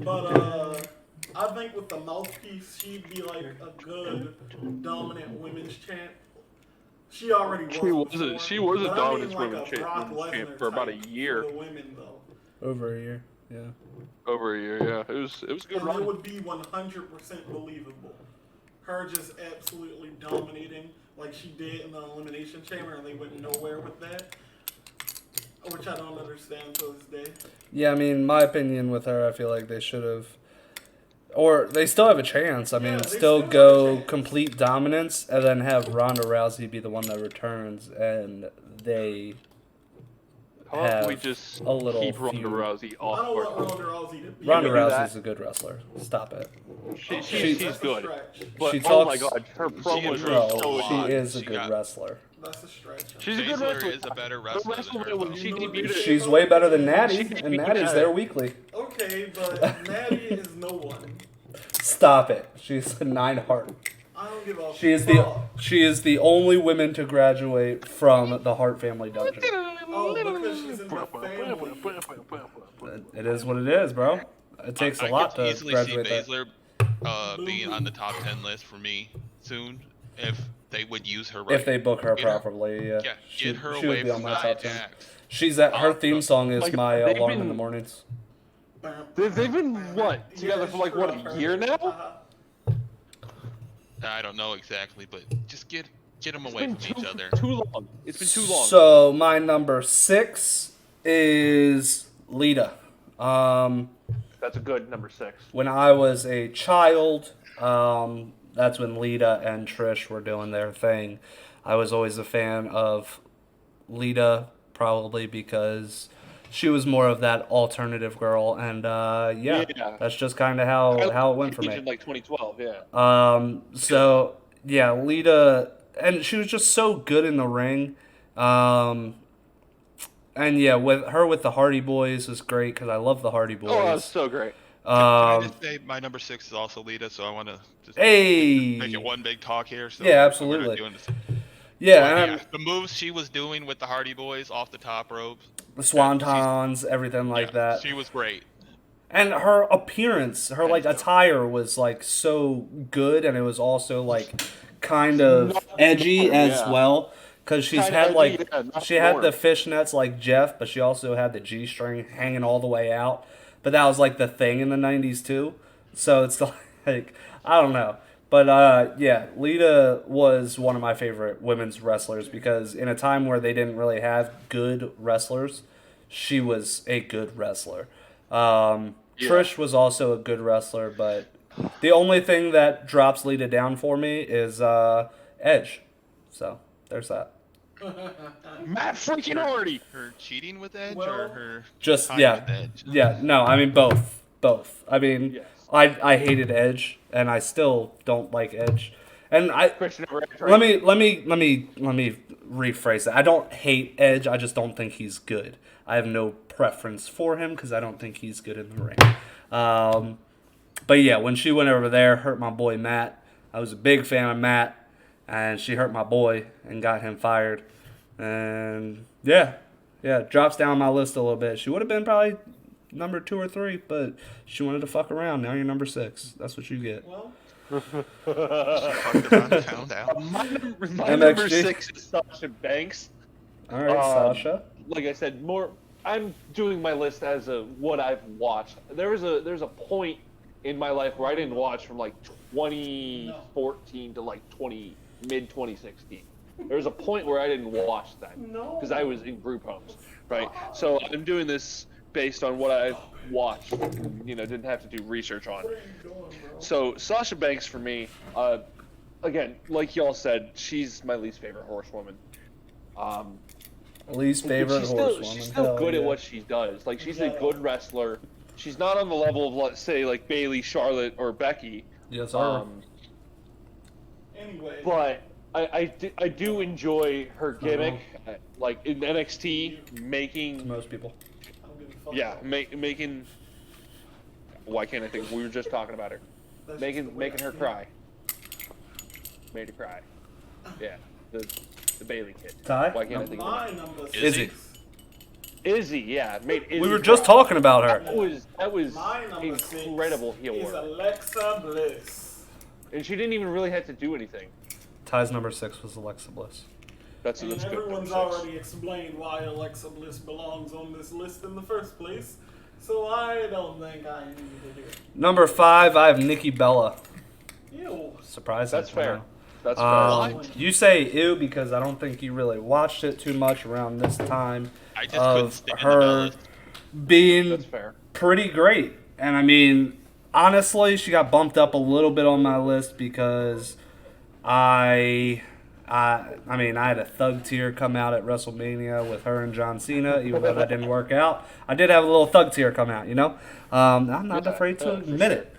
but I think with the mouthpiece, she'd be like a good dominant women's champ. She already was. She was a dominant women's champ for about a year. For the women, though. Over a year, yeah. Over a year, yeah. It was a good run. It would be 100% believable. Her just absolutely dominating like she did in the Elimination Chamber, and they went nowhere with that, which I don't understand to this day. Yeah, I mean, my opinion with her, I feel like they should have, or they still have a chance. I mean, still go complete dominance, and then have Ronda Rousey be the one that returns, and they have we just a little keep Ronda Rousey off. I don't want Ronda Rousey to be. Ronda Rousey's a good wrestler. Stop it. She's good. But she oh my god, her promos are so she is a good wrestler. That's a stretch. She's a good wrestler. Is a better wrestler than her, she's way better than Natty, and Natty's there weekly. Okay, but Natty is no one. Stop it. She's a 9 Hart. I don't give a She is the only woman to graduate from the Hart family dungeon. Oh, because she's in the family. It is what it is, bro. It takes a lot to graduate that. I could easily see Baszler being on the top 10 list for me soon if they would use her right. If they book her properly, yeah. Get her away from my top 10. She's at her theme song is my alarm in the mornings. They've been together for a year now? I don't know exactly, but just get them away from each other. Too long. It's been too long. So my number 6 is Lita. That's a good number 6. When I was a child, that's when Lita and Trish were doing their thing. I was always a fan of Lita, probably because she was more of that alternative girl, and that's just kind of how it went for me. In like 2012, yeah. So yeah, Lita, and she was just so good in the ring. And yeah, with the Hardy Boys was great because I love the Hardy Boys. Oh, that's so great. Can I just say my number 6 is also Lita, so I want to just make it one big talk here. So yeah, absolutely. Yeah, the moves she was doing with the Hardy Boys off the top ropes, the swantons, everything like that. She was great. And her appearance, her attire was so good, and it was also kind of edgy as well. Because she's had she had the fishnets like Jeff, but she also had the G-string hanging all the way out. But that was the thing in the 90s too. So it's I don't know. But yeah, Lita was one of my favorite women's wrestlers because in a time where they didn't really have good wrestlers, she was a good wrestler. Trish was also a good wrestler, but the only thing that drops Lita down for me is Edge. So there's that. Matt freaking Hardy. Her cheating with Edge or her just with Edge? Yeah, no, I mean both. I mean I hated Edge, and I still don't like Edge. And Christian over Edge, right? let me rephrase that. I don't hate Edge. I just don't think he's good. I have no preference for him because I don't think he's good in the ring. But yeah, when she went over there, hurt my boy Matt. I was a big fan of Matt, and she hurt my boy and got him fired. And yeah, drops down my list a little bit. She would have been probably number 2 or 3, but she wanted to fuck around. Now you're number 6. That's what you get. Well, Fucked around and found out. My number 6 is Sasha Banks. All right, Sasha. Like I said, I'm doing my list as what I've watched. There's a point in my life where I didn't watch from like 2014 to like mid 2016. There was a point where I didn't watch that because I was in group homes, right? So I'm doing this based on what I've watched, and, didn't have to do research on. So Sasha Banks for me, again, like y'all said, she's my least favorite horsewoman. Least favorite horsewoman. She's still good at what she does. Like she's a good wrestler. She's not on the level of, let's say, like Bayley, Charlotte, or Becky. Yes, sir. anyway. But I do enjoy her gimmick, like in NXT, making To most people. I don't give a fuck yeah, about making. Why can't I think? We were just talking about her, That's just the way making I her feel. cry. Made her cry. Yeah, the Bayley kid. Ty? Why can't I think of My it? number Izzy. 6. Izzy, yeah, made Izzy. We were just cry. talking about her. That was My number 6 incredible heel is work, Alexa Bliss. and she didn't even really have to do anything. Ty's number 6 was Alexa Bliss. That's And good. everyone's Number 6. already explained why Alexa Bliss belongs on this list in the first place, so I don't think I need to hear. Number 5, I have Nikki Bella. Ew. Surprising. That's fair. I know. That's fair. You say ew because I don't think you really watched it too much around this time I just couldn't of stand the her Bellas. being That's fair. pretty great. And I mean, honestly, she got bumped up a little bit on my list because I had a thug tear come out at WrestleMania with her and John Cena, even though that didn't work out. I did have a little thug tear come out, I'm not afraid to admit it.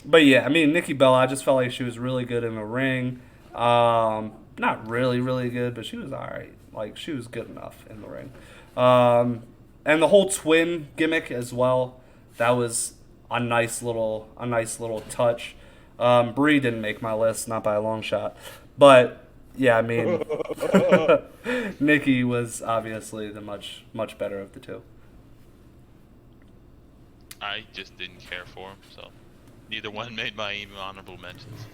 But yeah, I mean, Nikki Bella, I just felt like she was really good in the ring. Not really, really good, but she was all right. Like, she was good enough in the ring. And the whole twin gimmick as well, that was a nice little touch. Brie didn't make my list, not by a long shot. But yeah, I mean, Nikki was obviously the much better of the two. I just didn't care for him, so neither one made my even honorable mentions.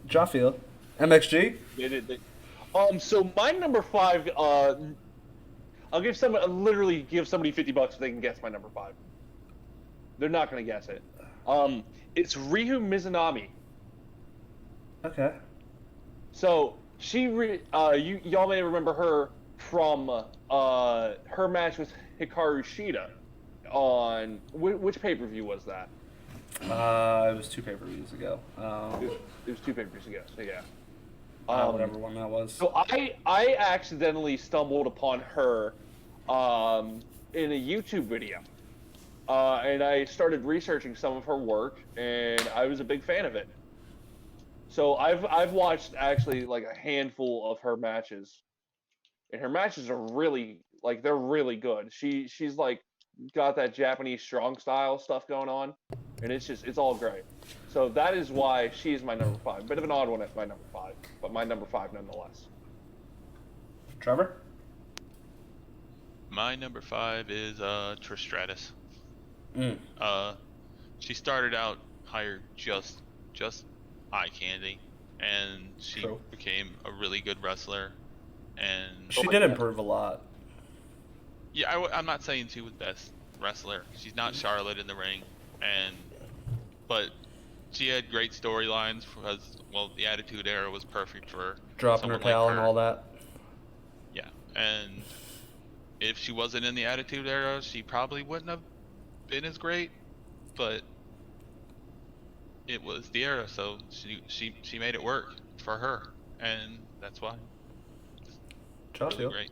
Jaffield, MXG. So my number 5, I'll literally give somebody $50 if they can guess my number 5. They're not gonna guess it. It's Ryu Mizunami. Okay. So y'all may remember her from her match with Hikaru Shida on which pay-per-view was that? It was 2 pay-per-views ago. It was 2 pay-per-views ago. So yeah. Whatever one that was. So I accidentally stumbled upon her in a YouTube video, and I started researching some of her work, and I was a big fan of it. So I've watched actually like a handful of her matches, and her matches are really they're really good. She's like got that Japanese strong style stuff going on, and it's all great. So that is why she's my number 5. Bit of an odd one at my number 5, but my number 5 nonetheless. Trevor? My number 5 is Trish Stratus. Mm. She started out hired just eye candy, and she True. became a really good wrestler. And She did improve a lot. yeah, I'm not saying she was best wrestler. She's not Charlotte in the ring, but she had great storylines because the Attitude Era was perfect for Dropping her someone like towel and all that. Yeah, and if she wasn't in the Attitude Era, she probably wouldn't have been as great. But it was the era, so she made it work for her, and that's why. Josh, Really great.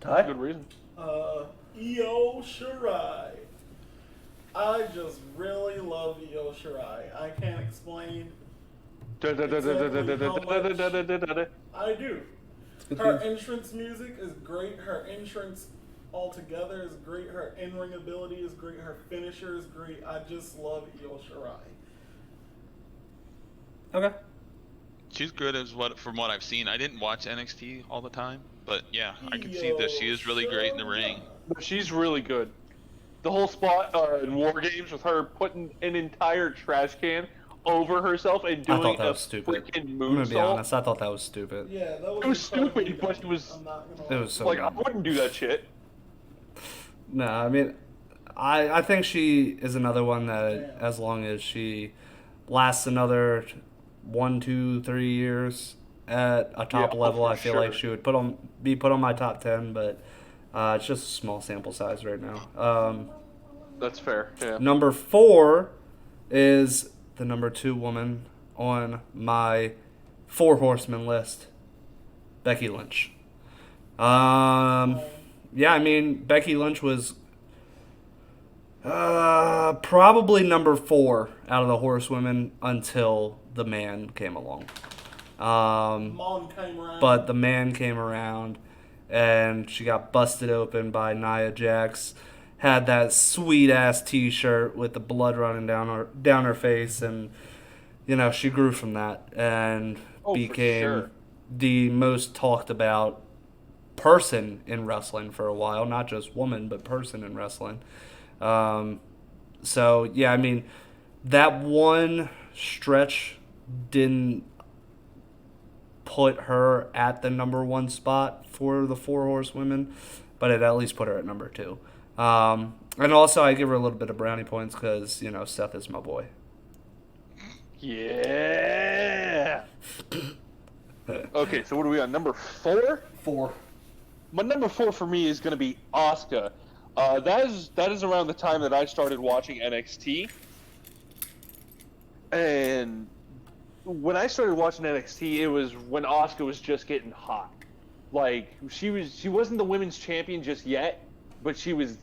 Ty? Good reason. Io Shirai. I just really love Io Shirai. I can't explain I do. Her entrance music is great. Her entrance altogether is great. Her in-ring ability is great. Her finisher is great. I just love Io Shirai. Okay. She's good from what I've seen. I didn't watch NXT all the time, but yeah, I can see that she is really great in the ring. She's really good. The whole spot in War Games with her putting an entire trash can over herself and doing a freaking moonsault. I'm gonna be honest, I thought that was stupid. Yeah, that was. It was stupid, but it was. It was so like dumb. I wouldn't do that shit. No, I mean, I think she is another one that, as long as she lasts another 1, 2, 3 years at a top level, I feel like she would be put on my top 10. But it's just a small sample size right now. That's fair. Yeah. Number 4 is the number 2 woman on my 4 horsemen list, Becky Lynch. Yeah, I mean, Becky Lynch was probably number 4 out of the horsewomen until the man came along. But the man came around, and she got busted open by Nia Jax. Had that sweet ass T-shirt with the blood running down her face, and she grew from that and became the most talked about person in wrestling for a while. Not just woman, but person in wrestling. So yeah, I mean, that one stretch didn't put her at the number 1 spot for the 4 horsewomen, but it at least put her at number 2. And also, I give her a little bit of brownie points because, Seth is my boy. Yeah. Okay, so what are we on? Number 4? 4. My number 4 for me is going to be Asuka. That is around the time that I started watching NXT. And when I started watching NXT, it was when Asuka was just getting hot. Like, she wasn't the women's champion just yet, but she was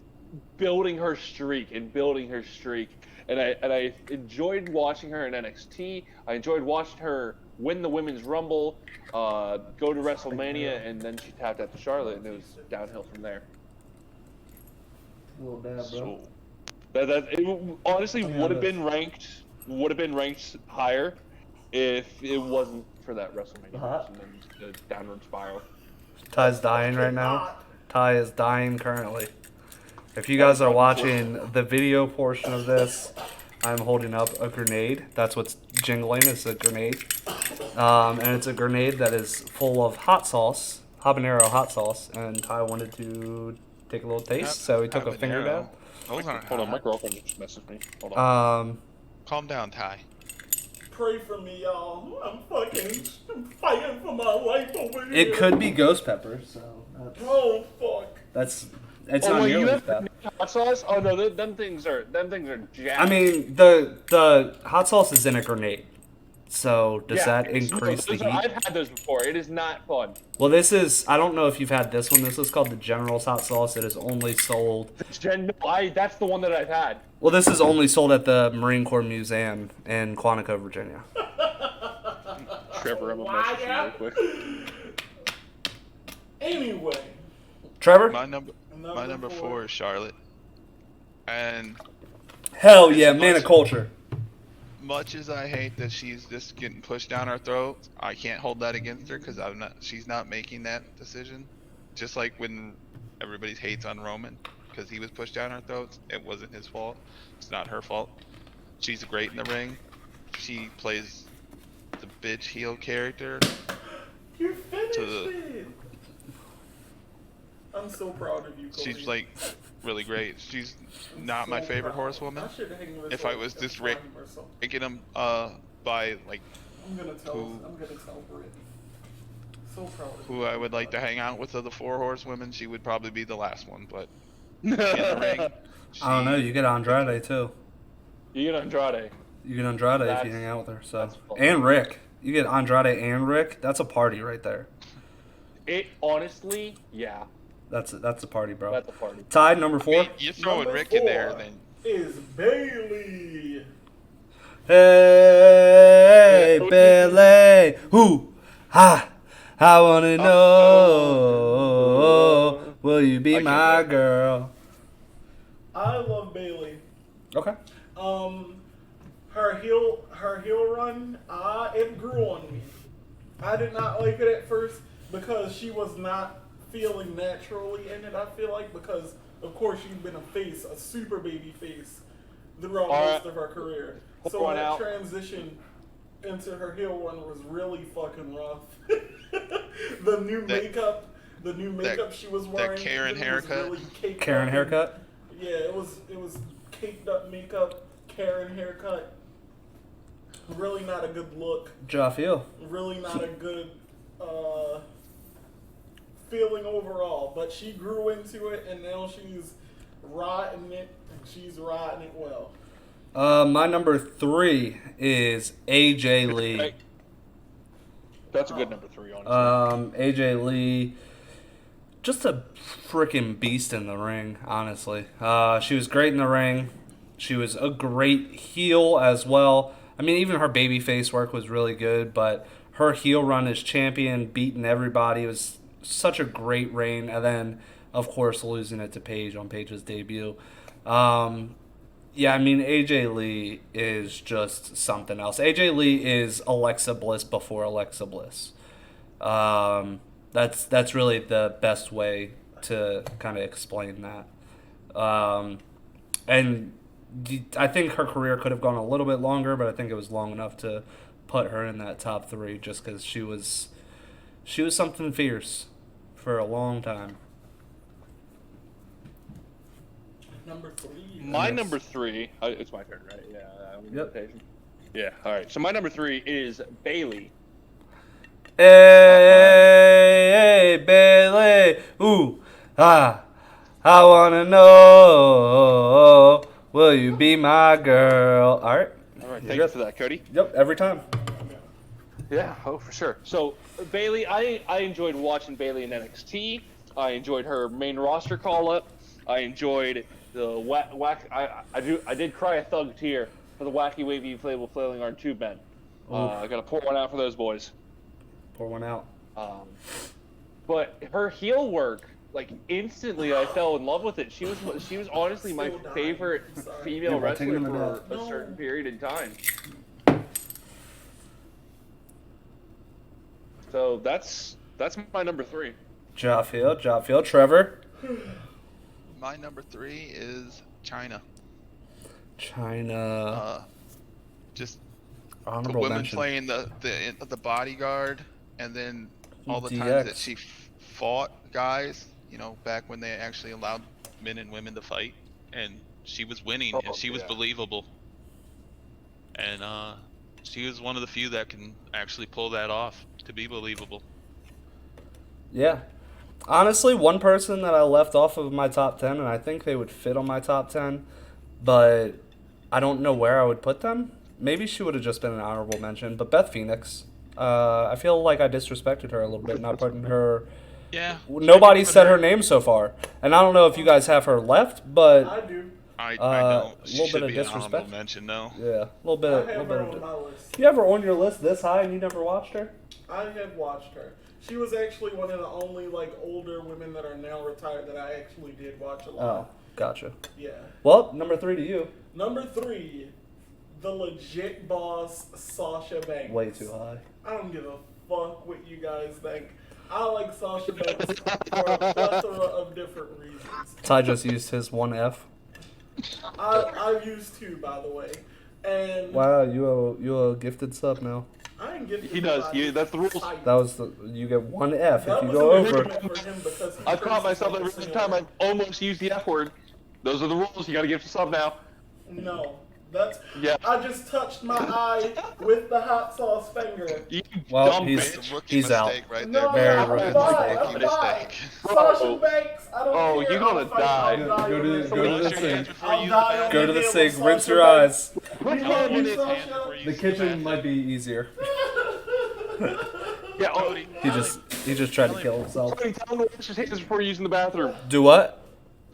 building her streak. And I enjoyed watching her in NXT. I enjoyed watching her win the Women's Rumble, go to WrestleMania, and then she tapped out to Charlotte, and it was downhill from there. A little bad, bro. It honestly would have been ranked higher if it wasn't for that WrestleMania match and then the downward spiral. Ty's dying right now. Ty is dying currently. If you guys are watching the video portion of this, I'm holding up a grenade. That's what's jingling. It's a grenade. And it's a grenade that is full of hot sauce, habanero hot sauce. And Ty wanted to take a little taste, so he took a finger dab. Hold on, my girlfriend just messaged me. Hold on. Calm down, Ty. Pray for me, y'all. I'm fighting for my life over here. It could be ghost pepper, so. Oh, fuck. It's not nearly you as have bad. hot sauce? Oh no, them things are jacked. I mean, the hot sauce is in a grenade. So does that increase the heat? I've had those before. It is not fun. Well, I don't know if you've had this one. This is called the General's hot sauce. It is only sold. That's the one that I've had. Well, this is only sold at the Marine Corps Museum in Quantico, Virginia. Trevor, I'm gonna message you real quick. Anyway. Trevor? My number 4 is Charlotte. And hell yeah, man of culture. Much as I hate that she's just getting pushed down our throats, I can't hold that against her because she's not making that decision. Just like when everybody hates on Roman because he was pushed down our throats, it wasn't his fault. It's not her fault. She's great in the ring. She plays the bitch heel character. You finished it. I'm so proud of you, Cody. She's like really great. She's not my favorite horsewoman. If I was just ranking them by like I'm gonna tell Britt. So proud of who I would like to hang out with of the 4 horsewomen, she would probably be the last one. But in the ring, I don't know. You get Andrade too. You get Andrade. You get Andrade if you hang out with her. So and Rick. You get Andrade and Rick. That's a party right there. It honestly, yeah. That's a party, bro. That's a party. Tied number 4. You throw Rick in there, then is Bailey. Hey, Billy. Who? Ha. I want to know. Will you be my girl? I love Bailey. Okay. Her heel run, it grew on me. I did not like it at first because she was not feeling naturally in it. I feel like because of course she's been a face, a super baby face, throughout most of her career. So that transition into her heel run was really fucking rough. the new makeup she was wearing. That Karen haircut. Really Karen haircut. Yeah, it was caked up makeup, Karen haircut. Really not a good look. Ja feel. Really not a good feeling overall. But she grew into it, and now she's riding it, and she's riding it well. My number 3 is AJ Lee. That's a good number 3, honestly. AJ Lee, just a freaking beast in the ring, honestly. She was great in the ring. She was a great heel as well. I mean, even her babyface work was really good, but her heel run as champion, beating everybody, was such a great reign. And then, of course, losing it to Paige on Paige's debut. Yeah, I mean, AJ Lee is just something else. AJ Lee is Alexa Bliss before Alexa Bliss. That's really the best way to kind of explain that. And I think her career could have gone a little bit longer, but I think it was long enough to put her in that top 3 just because she was something fierce for a long time. Number 3. My number 3. It's my turn, right? Yeah. Yep. Yeah. All right. So my number 3 is Bailey. Hey, Bailey. Ooh, I wanna know. Will you be my girl? All right. Thank you for that, Cody. Yep, every time. Yeah, for sure. So Bailey, I enjoyed watching Bailey in NXT. I enjoyed her main roster call up. I enjoyed the whack. I did cry a thug tear for the wacky wavy inflatable flailing arm tube men. I gotta pour one out for those boys. Pour one out. But her heel work, like instantly, I fell in love with it. She was honestly my favorite female wrestler for a certain period in time. So that's my number 3. Job field, Trevor. My number 3 is China. Just honorable the women mention. playing the bodyguard, and then all the DX. times that she fought guys, back when they actually allowed men and women to fight, and she was winning, and she was believable. And she was one of the few that can actually pull that off to be believable. Yeah. Honestly, one person that I left off of my top 10, and I think they would fit on my top 10, but I don't know where I would put them. Maybe she would have just been an honorable mention, but Beth Phoenix. I feel like I disrespected her a little bit, not putting her... Yeah. Nobody said her name so far. And I don't know if you guys have her left, but... I do. I don't. She little should bit of be an disrespect. honorable mention, though. Yeah, a little bit. I Little have bit her of on my list. You have her on your list this high and you never watched her? I have watched her. She was actually one of the only older women that are now retired that I actually did watch a lot. Oh, gotcha. Yeah. Well, number 3 to you. Number 3, the legit boss, Sasha Banks. Way too high. I don't give a fuck what you guys think. I like Sasha Banks for a plethora of different reasons. Ty just used his 1F. I used 2, by the way. And Wow, you a gifted sub now. I ain't getting. He does. That's the rules. That was you get 1F That if you was go an over. improvement for him because he I've caught curses myself like a every sinner. time I've almost used the F word. Those are the rules. You gotta give yourself now. No, that's. Yeah. I just touched my eye with the hot sauce finger. You Well, dumb he's- It's a rookie He's out. mistake right No, there. Very I'm rookie fine. mistake. I'm fine. Bro. Sasha Banks. I don't Oh, care. you're gonna I'll fight. die. I'll die Go on to this. the- go to Wash the your sink. hands before I'll you die on Go to the Halo sink, Sasha rinse your Banks. eyes. We love you, Sasha. The kitchen might be easier. Yeah. Oh, Cody, He just tried to kill himself. Cody, tell him to wash his hands before using the bathroom. Do what?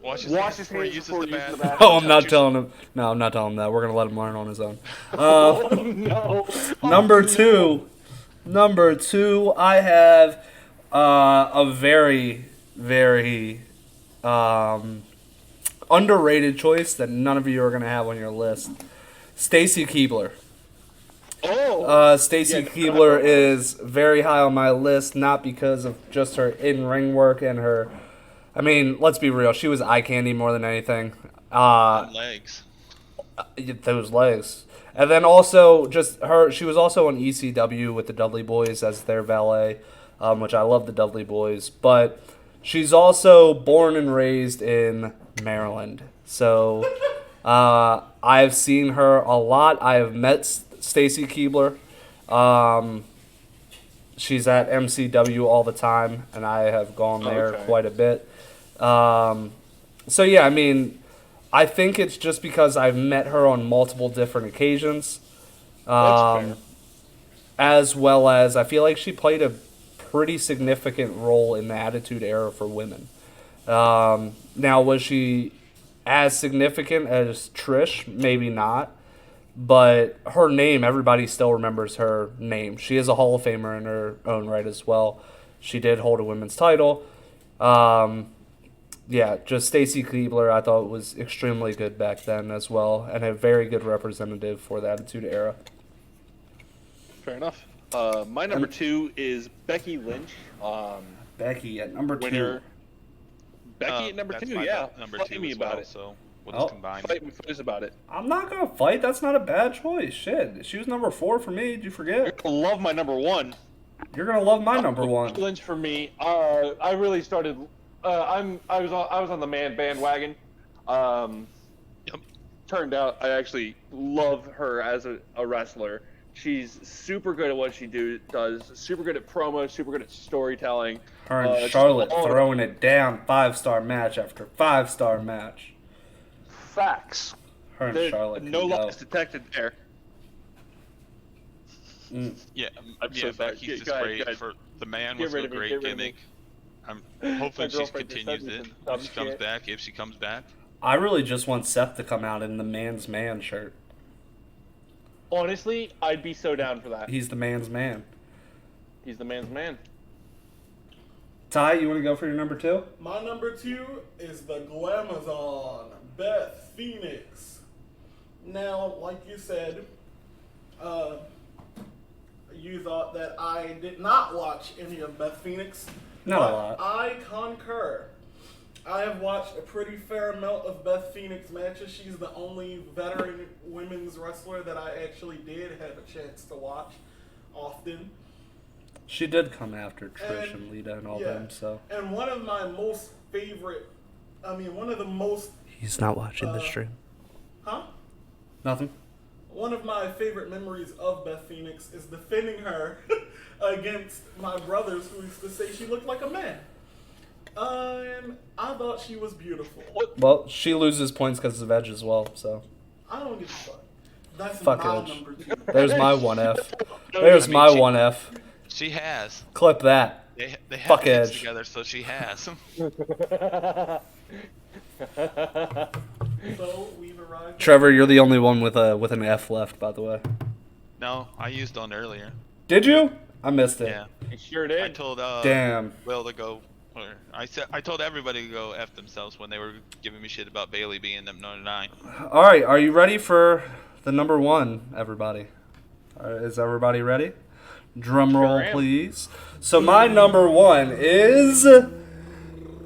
Wash his Wash hands before he uses the bathroom. Oh, I'm not telling him. No, I'm not telling him that. We're gonna let him learn on his own. Oh no. Number two, I have a very, very underrated choice that none of you are gonna have on your list. Stacy Keibler. Oh. Stacy Keibler is very high on my list, not because of just her in-ring work and her. I mean, let's be real. She was eye candy more than anything. Legs. Those legs. And then also, just her. She was also on ECW with the Dudley Boys as their valet, which I love the Dudley Boys. But she's also born and raised in Maryland. So I've seen her a lot. I have met Stacy Keibler. She's at MCW all the time, and I have gone there quite a bit. So yeah, I mean, I think it's just because I've met her on multiple different occasions, as well as I feel like she played a pretty significant role in the Attitude Era for women. Now, was she as significant as Trish? Maybe not. But her name, everybody still remembers her name. She is a Hall of Famer in her own right as well. She did hold a women's title. Yeah, just Stacy Keibler I thought was extremely good back then as well, and a very good representative for the Attitude Era. Fair enough. My number two is Becky Lynch. Becky at number winner. two. Becky at number That's two, my yeah. number Fight two me as about well, it. so we'll just combine. Fight with us about it. I'm not going to fight. That's not a bad choice. Shit. She was number 4 for me. Did you forget? You're gonna love my number one. You're going to love my number 1. Becky Lynch for me. I really started. I was on the man bandwagon. Yep. Turned out I actually love her as a wrestler. She's super good at what she does. Super good at promo. Super good at storytelling. Her and Charlotte throwing it down 5-star match after 5-star match. Facts. Her and Charlotte. No lies detected there. Yeah, I'm so sorry. Becky's just Go ahead, great. go ahead. For the man Get was rid a of me, great get rid of me. gimmick. I'm hoping she girlfriend just continues said it. some dumb If she comes shit. back, if she comes back. I really just want Seth to come out in the man's man shirt. Honestly, I'd be so down for that. He's the man's man. He's the man's man. Ty, you want to go for your number 2? My number 2 is the Glamazon, Beth Phoenix. Now, like you said, you thought that I did not watch any of Beth Phoenix. Not but a lot. I concur. I have watched a pretty fair amount of Beth Phoenix matches. She's the only veteran women's wrestler that I actually did have a chance to watch often. She did come after Trish and Lita and all them, so. And one of my most favorite, one of the most... He's not watching the stream. Huh? Nothing. One of my favorite memories of Beth Phoenix is defending her against my brothers who used to say she looked like a man. And I thought she was beautiful. Well, she loses points because of Edge as well, so. I don't give a fuck. That's Fuck my Edge. number 2. There's my 1F. There's my 1F. She has. Clip that. They have Fuck kids Edge. together, so she has. So we've arrived. Trevor, you're the only one with an F left, by the way. No, I used one earlier. Did you? I missed it. Yeah. You sure did. I told Damn. Will to go. Or I told everybody to go F themselves when they were giving me shit about Bailey being number 9. All right, are you ready for the number 1, everybody? Is everybody ready? Drum roll, please. So my number 1 is...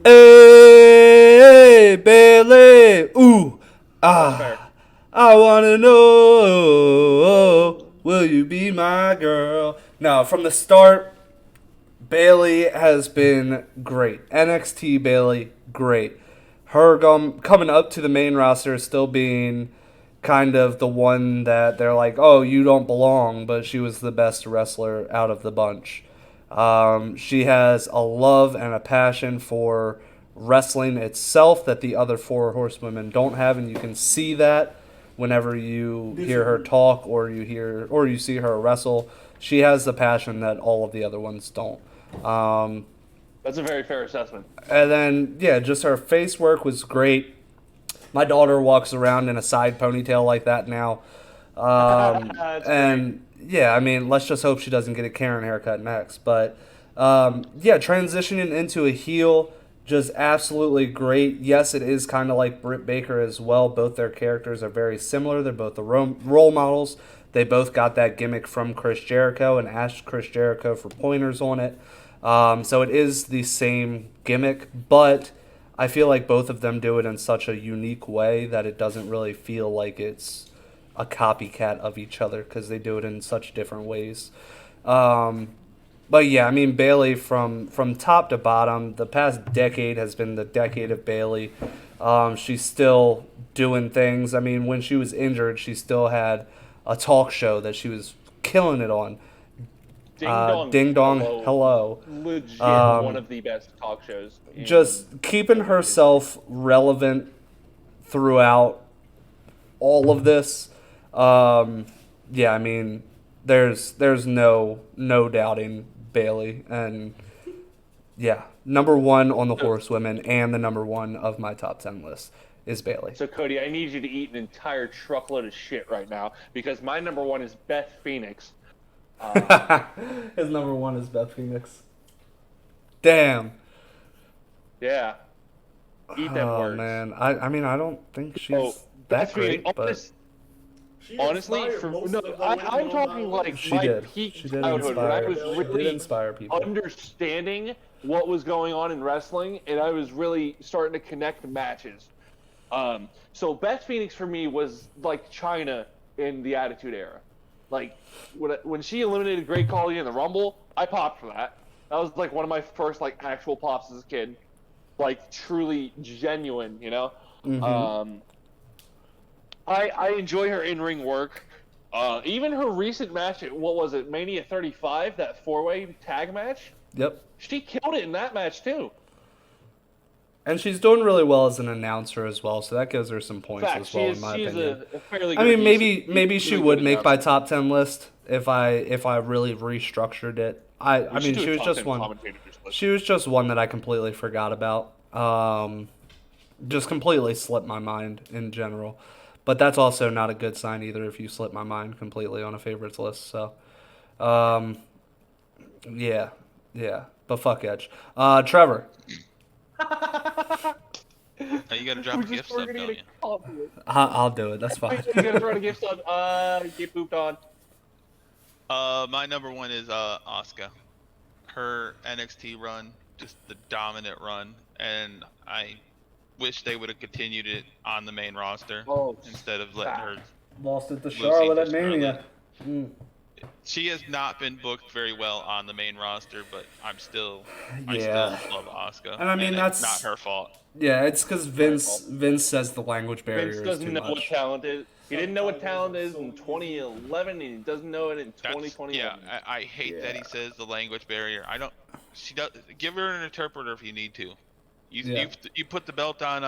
Hey, Bailey. Ooh. Ah. I want to know, will you be my girl? Now, from the start, Bailey has been great. NXT Bailey, great. Her coming up to the main roster still being kind of the one that they're like, oh, you don't belong, but she was the best wrestler out of the bunch. She has a love and a passion for wrestling itself that the other 4 horsewomen don't have, and you can see that whenever you hear her talk or you see her wrestle. She has the passion that all of the other ones don't. That's a very fair assessment. And then, yeah, just her face work was great. My daughter walks around in a side ponytail like that now. And, yeah, I mean, let's just hope she doesn't get a Karen haircut next. But, yeah, transitioning into a heel, just absolutely great. Yes, it is kind of like Britt Baker as well. Both their characters are very similar. They're both the role models. They both got that gimmick from Chris Jericho and asked Chris Jericho for pointers on it. So it is the same gimmick, but I feel like both of them do it in such a unique way that it doesn't really feel like it's a copycat of each other because they do it in such different ways. But yeah, I mean, Bayley from top to bottom, the past decade has been the decade of Bayley. She's still doing things. I mean, when she was injured, she still had a talk show that she was killing it on. Ding Dong Hello. Legit one of the best talk shows. Just keeping herself relevant throughout all of this. Yeah, I mean, there's no doubting Bayley, and yeah, number one on the horsewomen and the number one of my top 10 list is Bayley. So Cody, I need you to eat an entire truckload of shit right now because my number one is Beth Phoenix. His number one is Beth Phoenix. Damn. Yeah. Eat that word. Oh man, I mean I don't think she's that great, but honestly, I'm talking like my peak childhood when I was really inspire people. Understanding what was going on in wrestling, and I was really starting to connect matches. So Beth Phoenix for me was like Chyna in the Attitude Era. Like when she eliminated Great Khali in the Rumble, I popped for that. That was like one of my first like actual pops as a kid, like truly genuine, you know. Mm-hmm. I enjoy her in-ring work. Even her recent match at, what was it, Mania 35, that 4-way tag match? Yep. She killed it in that match, too. And she's doing really well as an announcer as well, so that gives her some points as well, in my opinion. A fairly good I mean, maybe she would make my top 10 list if I really restructured it. I mean, she was just one. She was just one that I completely forgot about. Just completely slipped my mind in general. But that's also not a good sign either if you slip my mind completely on a favorites list. So, yeah. But fuck Edge. Trevor. You gotta drop a gift sub, don't you? I'll do it. That's fine. You gotta throw a gift sub. Get pooped on. My number one is Asuka. Her NXT run, just the dominant run, and I wish they would have continued it on the main roster instead of letting her lost it to Charlotte at Mania. She has not been booked very well on the main roster, but I still love Asuka. And I mean, that's not her fault. Yeah, it's because Vince says the language barrier Vince doesn't is too know much. what talent is. He didn't know what talent is in 2011, and he doesn't know it in 2021. Yeah, I hate that he says the language barrier. She does. Give her an interpreter if you need to. You put the belt on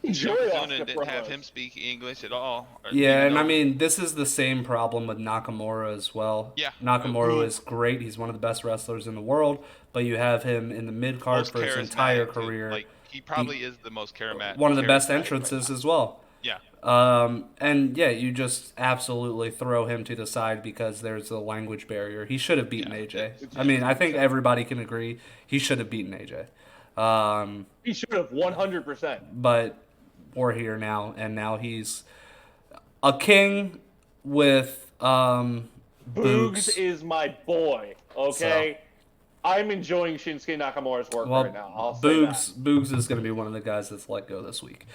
Yokozuna and didn't have him speak English at all. Yeah, and I mean, this is the same problem with Nakamura as well. Yeah. Nakamura is great. He's one of the best wrestlers in the world, but you have him in the mid-card for his entire career. Like, he probably is the most charismatic. One of the best entrances as well. Yeah. And yeah, you just absolutely throw him to the side because there's a language barrier. He should have beaten AJ. I mean, I think everybody can agree he should have beaten AJ. He should have 100%. But we're here now, and now he's a king with Boogs is my boy. Okay. So, I'm enjoying Shinsuke Nakamura's work right now. I'll say Boogs is going to be one of the guys that's let go this week.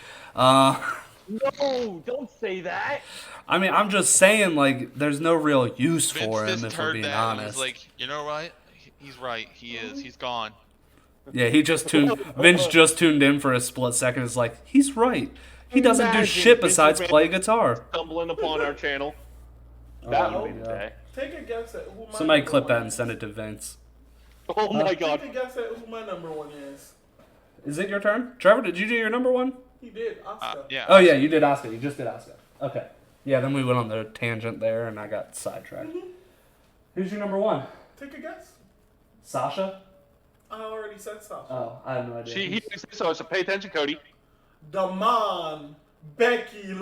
No, don't say that. I mean, I'm just saying, like, there's no real use for him, if we're being honest. He's like, you know what? He's right. He is. He's gone. Yeah, Vince just tuned in for a split second. It's like, he's right. He doesn't do shit besides play guitar. Stumbling upon our channel. That would be the day. Take a guess at who my Somebody clip that and send it to Vince. Oh my god. Take a guess at who my number one is. Is it your turn? Trevor, did you do your number one? He did, Asuka. Yeah. Oh, yeah, you did Asuka. You just did Asuka. Okay. Yeah, then we went on the tangent there, and I got sidetracked. Who's your number one? Take a guess. Sasha? I already said Sasha. Oh, I have no idea. He said so pay attention, Cody. Damon, Becky. I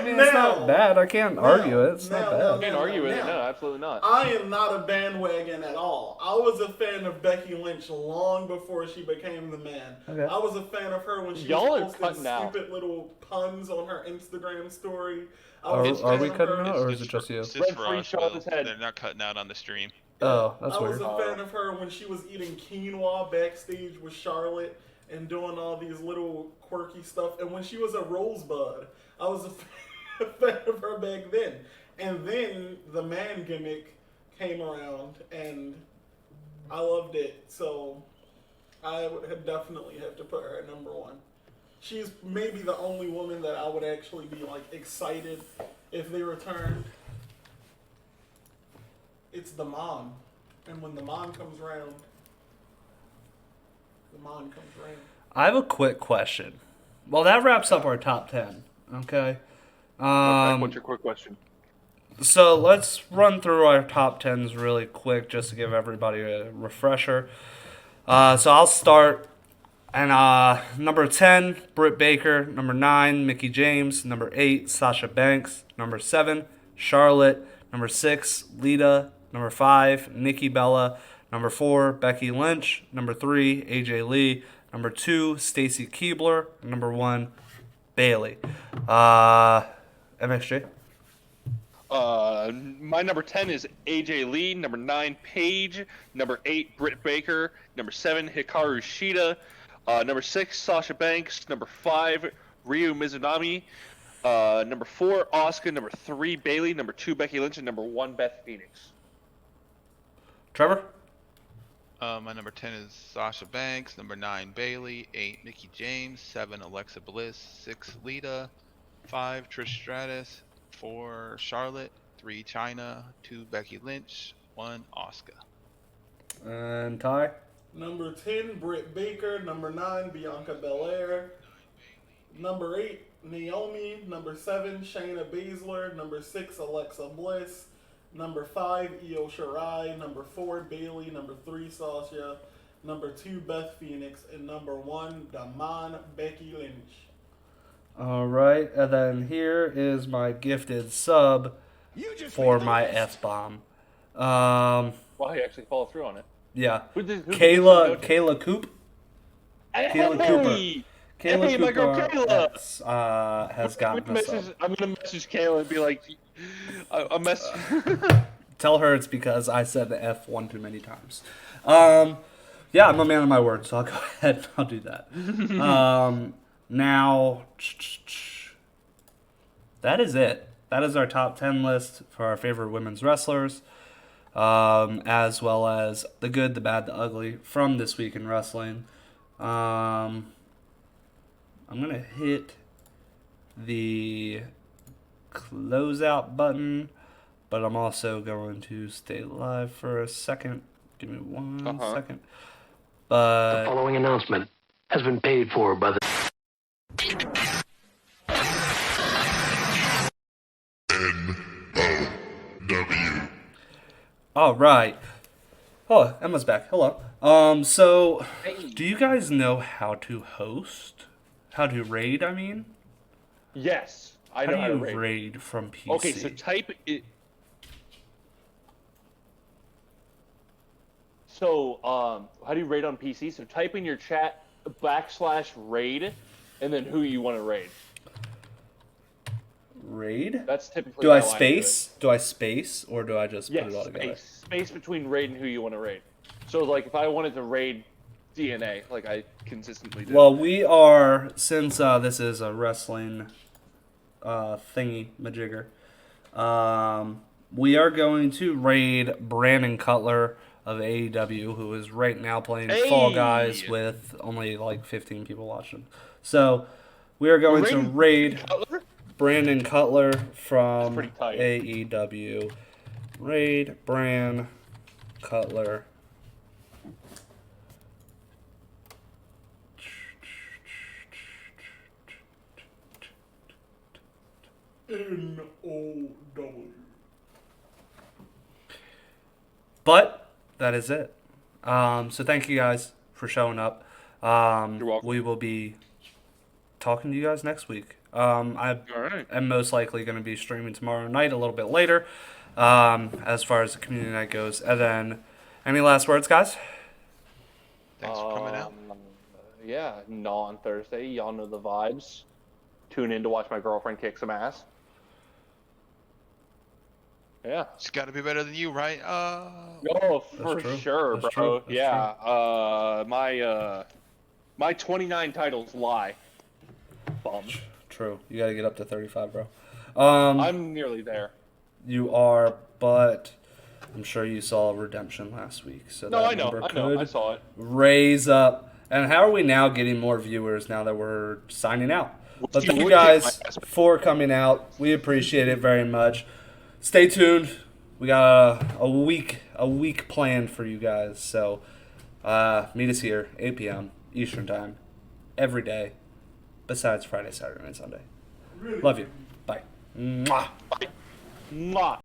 mean, it's not bad. I can't argue it. It's not bad. You can't argue with it. No, absolutely not. I am not a bandwagon at all. I was a fan of Becky Lynch long before she became the man. Okay. I was a fan of her when she was posting stupid little puns on her Instagram story. Are we cutting out, or is it just you? It's just for us, they're not cutting out on the stream. Oh, that's weird. I was a fan of her when she was eating quinoa backstage with Charlotte and doing all these little quirky stuff. And when she was a Rosebud, I was a fan of her back then. And then the man gimmick came around, and I loved it. So I would definitely have to put her at number one. She's maybe the only woman that I would actually be like excited if they returned. It's the mom. And when the mom comes around, the mom comes around. I have a quick question. Well, that wraps up our top 10. Okay. What's your quick question? So let's run through our top 10s really quick just to give everybody a refresher. So I'll start. And number 10, Britt Baker. Number 9, Mickie James. Number 8, Sasha Banks. Number 7, Charlotte. Number 6, Lita. Number 5, Nikki Bella. Number 4, Becky Lynch. Number 3, AJ Lee. Number 2, Stacy Keibler. Number 1, Bayley. MXJ? My number 10 is AJ Lee. Number 9, Paige. Number 8, Britt Baker. Number 7, Hikaru Shida. Number 6, Sasha Banks. Number 5, Ryu Mizunami. Number 4, Asuka. Number 3, Bayley. Number 2, Becky Lynch. And number 1, Beth Phoenix. Trevor? My number 10 is Sasha Banks. Number 9, Bayley. 8, Mickie James. 7, Alexa Bliss. 6, Lita. 5, Trish Stratus. 4, Charlotte. 3, Chyna. 2, Becky Lynch. 1, Asuka. And Ty? Number 10, Britt Baker. Number 9, Bianca Belair. Number 8, Naomi. Number 7, Shayna Baszler. Number 6, Alexa Bliss. Number 5, Io Shirai. Number 4, Bayley. Number 3, Sasha. Number 2, Beth Phoenix. And number 1, Damon Becky Lynch. All right, and then here is my gifted sub for my F-bomb. Well, he actually followed through on it. Yeah. Kayla Coop. Hey! Kayla Cooper. Kayla Hey, my girl Cooper Kayla! has gotten a sub. I'm going to message Kayla and be like, Tell her it's because I said the F one too many times. Yeah, I'm a man of my word, so I'll go ahead and I'll do that. Now, that is it. That is our top 10 list for our favorite women's wrestlers, as well as the good, the bad, the ugly from this week in wrestling. I'm going to hit the closeout button, but I'm also going to stay live for a second. Give me one second. But the following announcement has been paid for by the nOw. All right. Oh, Emma's back. Hello. So, do you guys know how to host? How to raid, I mean? Yes. I know how to raid. Raid from PC? Okay, so type it. So, how do you raid on PC? So type in your chat /raid, and then who you want to raid. Raid? That's typically. Do I space? Do I space, or do I just yes, put it all together? Space between raid and who you want to raid. So, like, if I wanted to raid DNA, like I consistently do. Well, we are, since this is a wrestling thingy majigger, we are going to raid Brandon Cutler of AEW, who is right now playing Fall Guys with only like 15 people watching. So we are going to raid Brandon Cutler from AEW. Raid Brand Cutler. nOw. But that is it. So thank you guys for showing up. You're welcome. We will be talking to you guys next week. I All right. am most likely going to be streaming tomorrow night a little bit later, as far as the community night goes. And then, any last words, guys? Thanks for coming out. Yeah, no on Thursday. Y'all know the vibes. Tune in to watch my girlfriend kick some ass. Yeah. She's got to be better than you, right? Oh, for true. sure, That's bro. true. That's Yeah. My 29 titles lie. Bum. True. You got to get up to 35, bro. I'm nearly there. You are, but I'm sure you saw Redemption last week. So No, that I know. number I know. I could saw it. raise up. And how are we now getting more viewers now that we're signing out? But thank you Would guys kick my ass. for coming out. We appreciate it very much. Stay tuned. We got a week planned for you guys. So meet us here, 8 p.m. Eastern Time, every day, besides Friday, Saturday, and Sunday. Love you. Bye. Mwah. Mwah.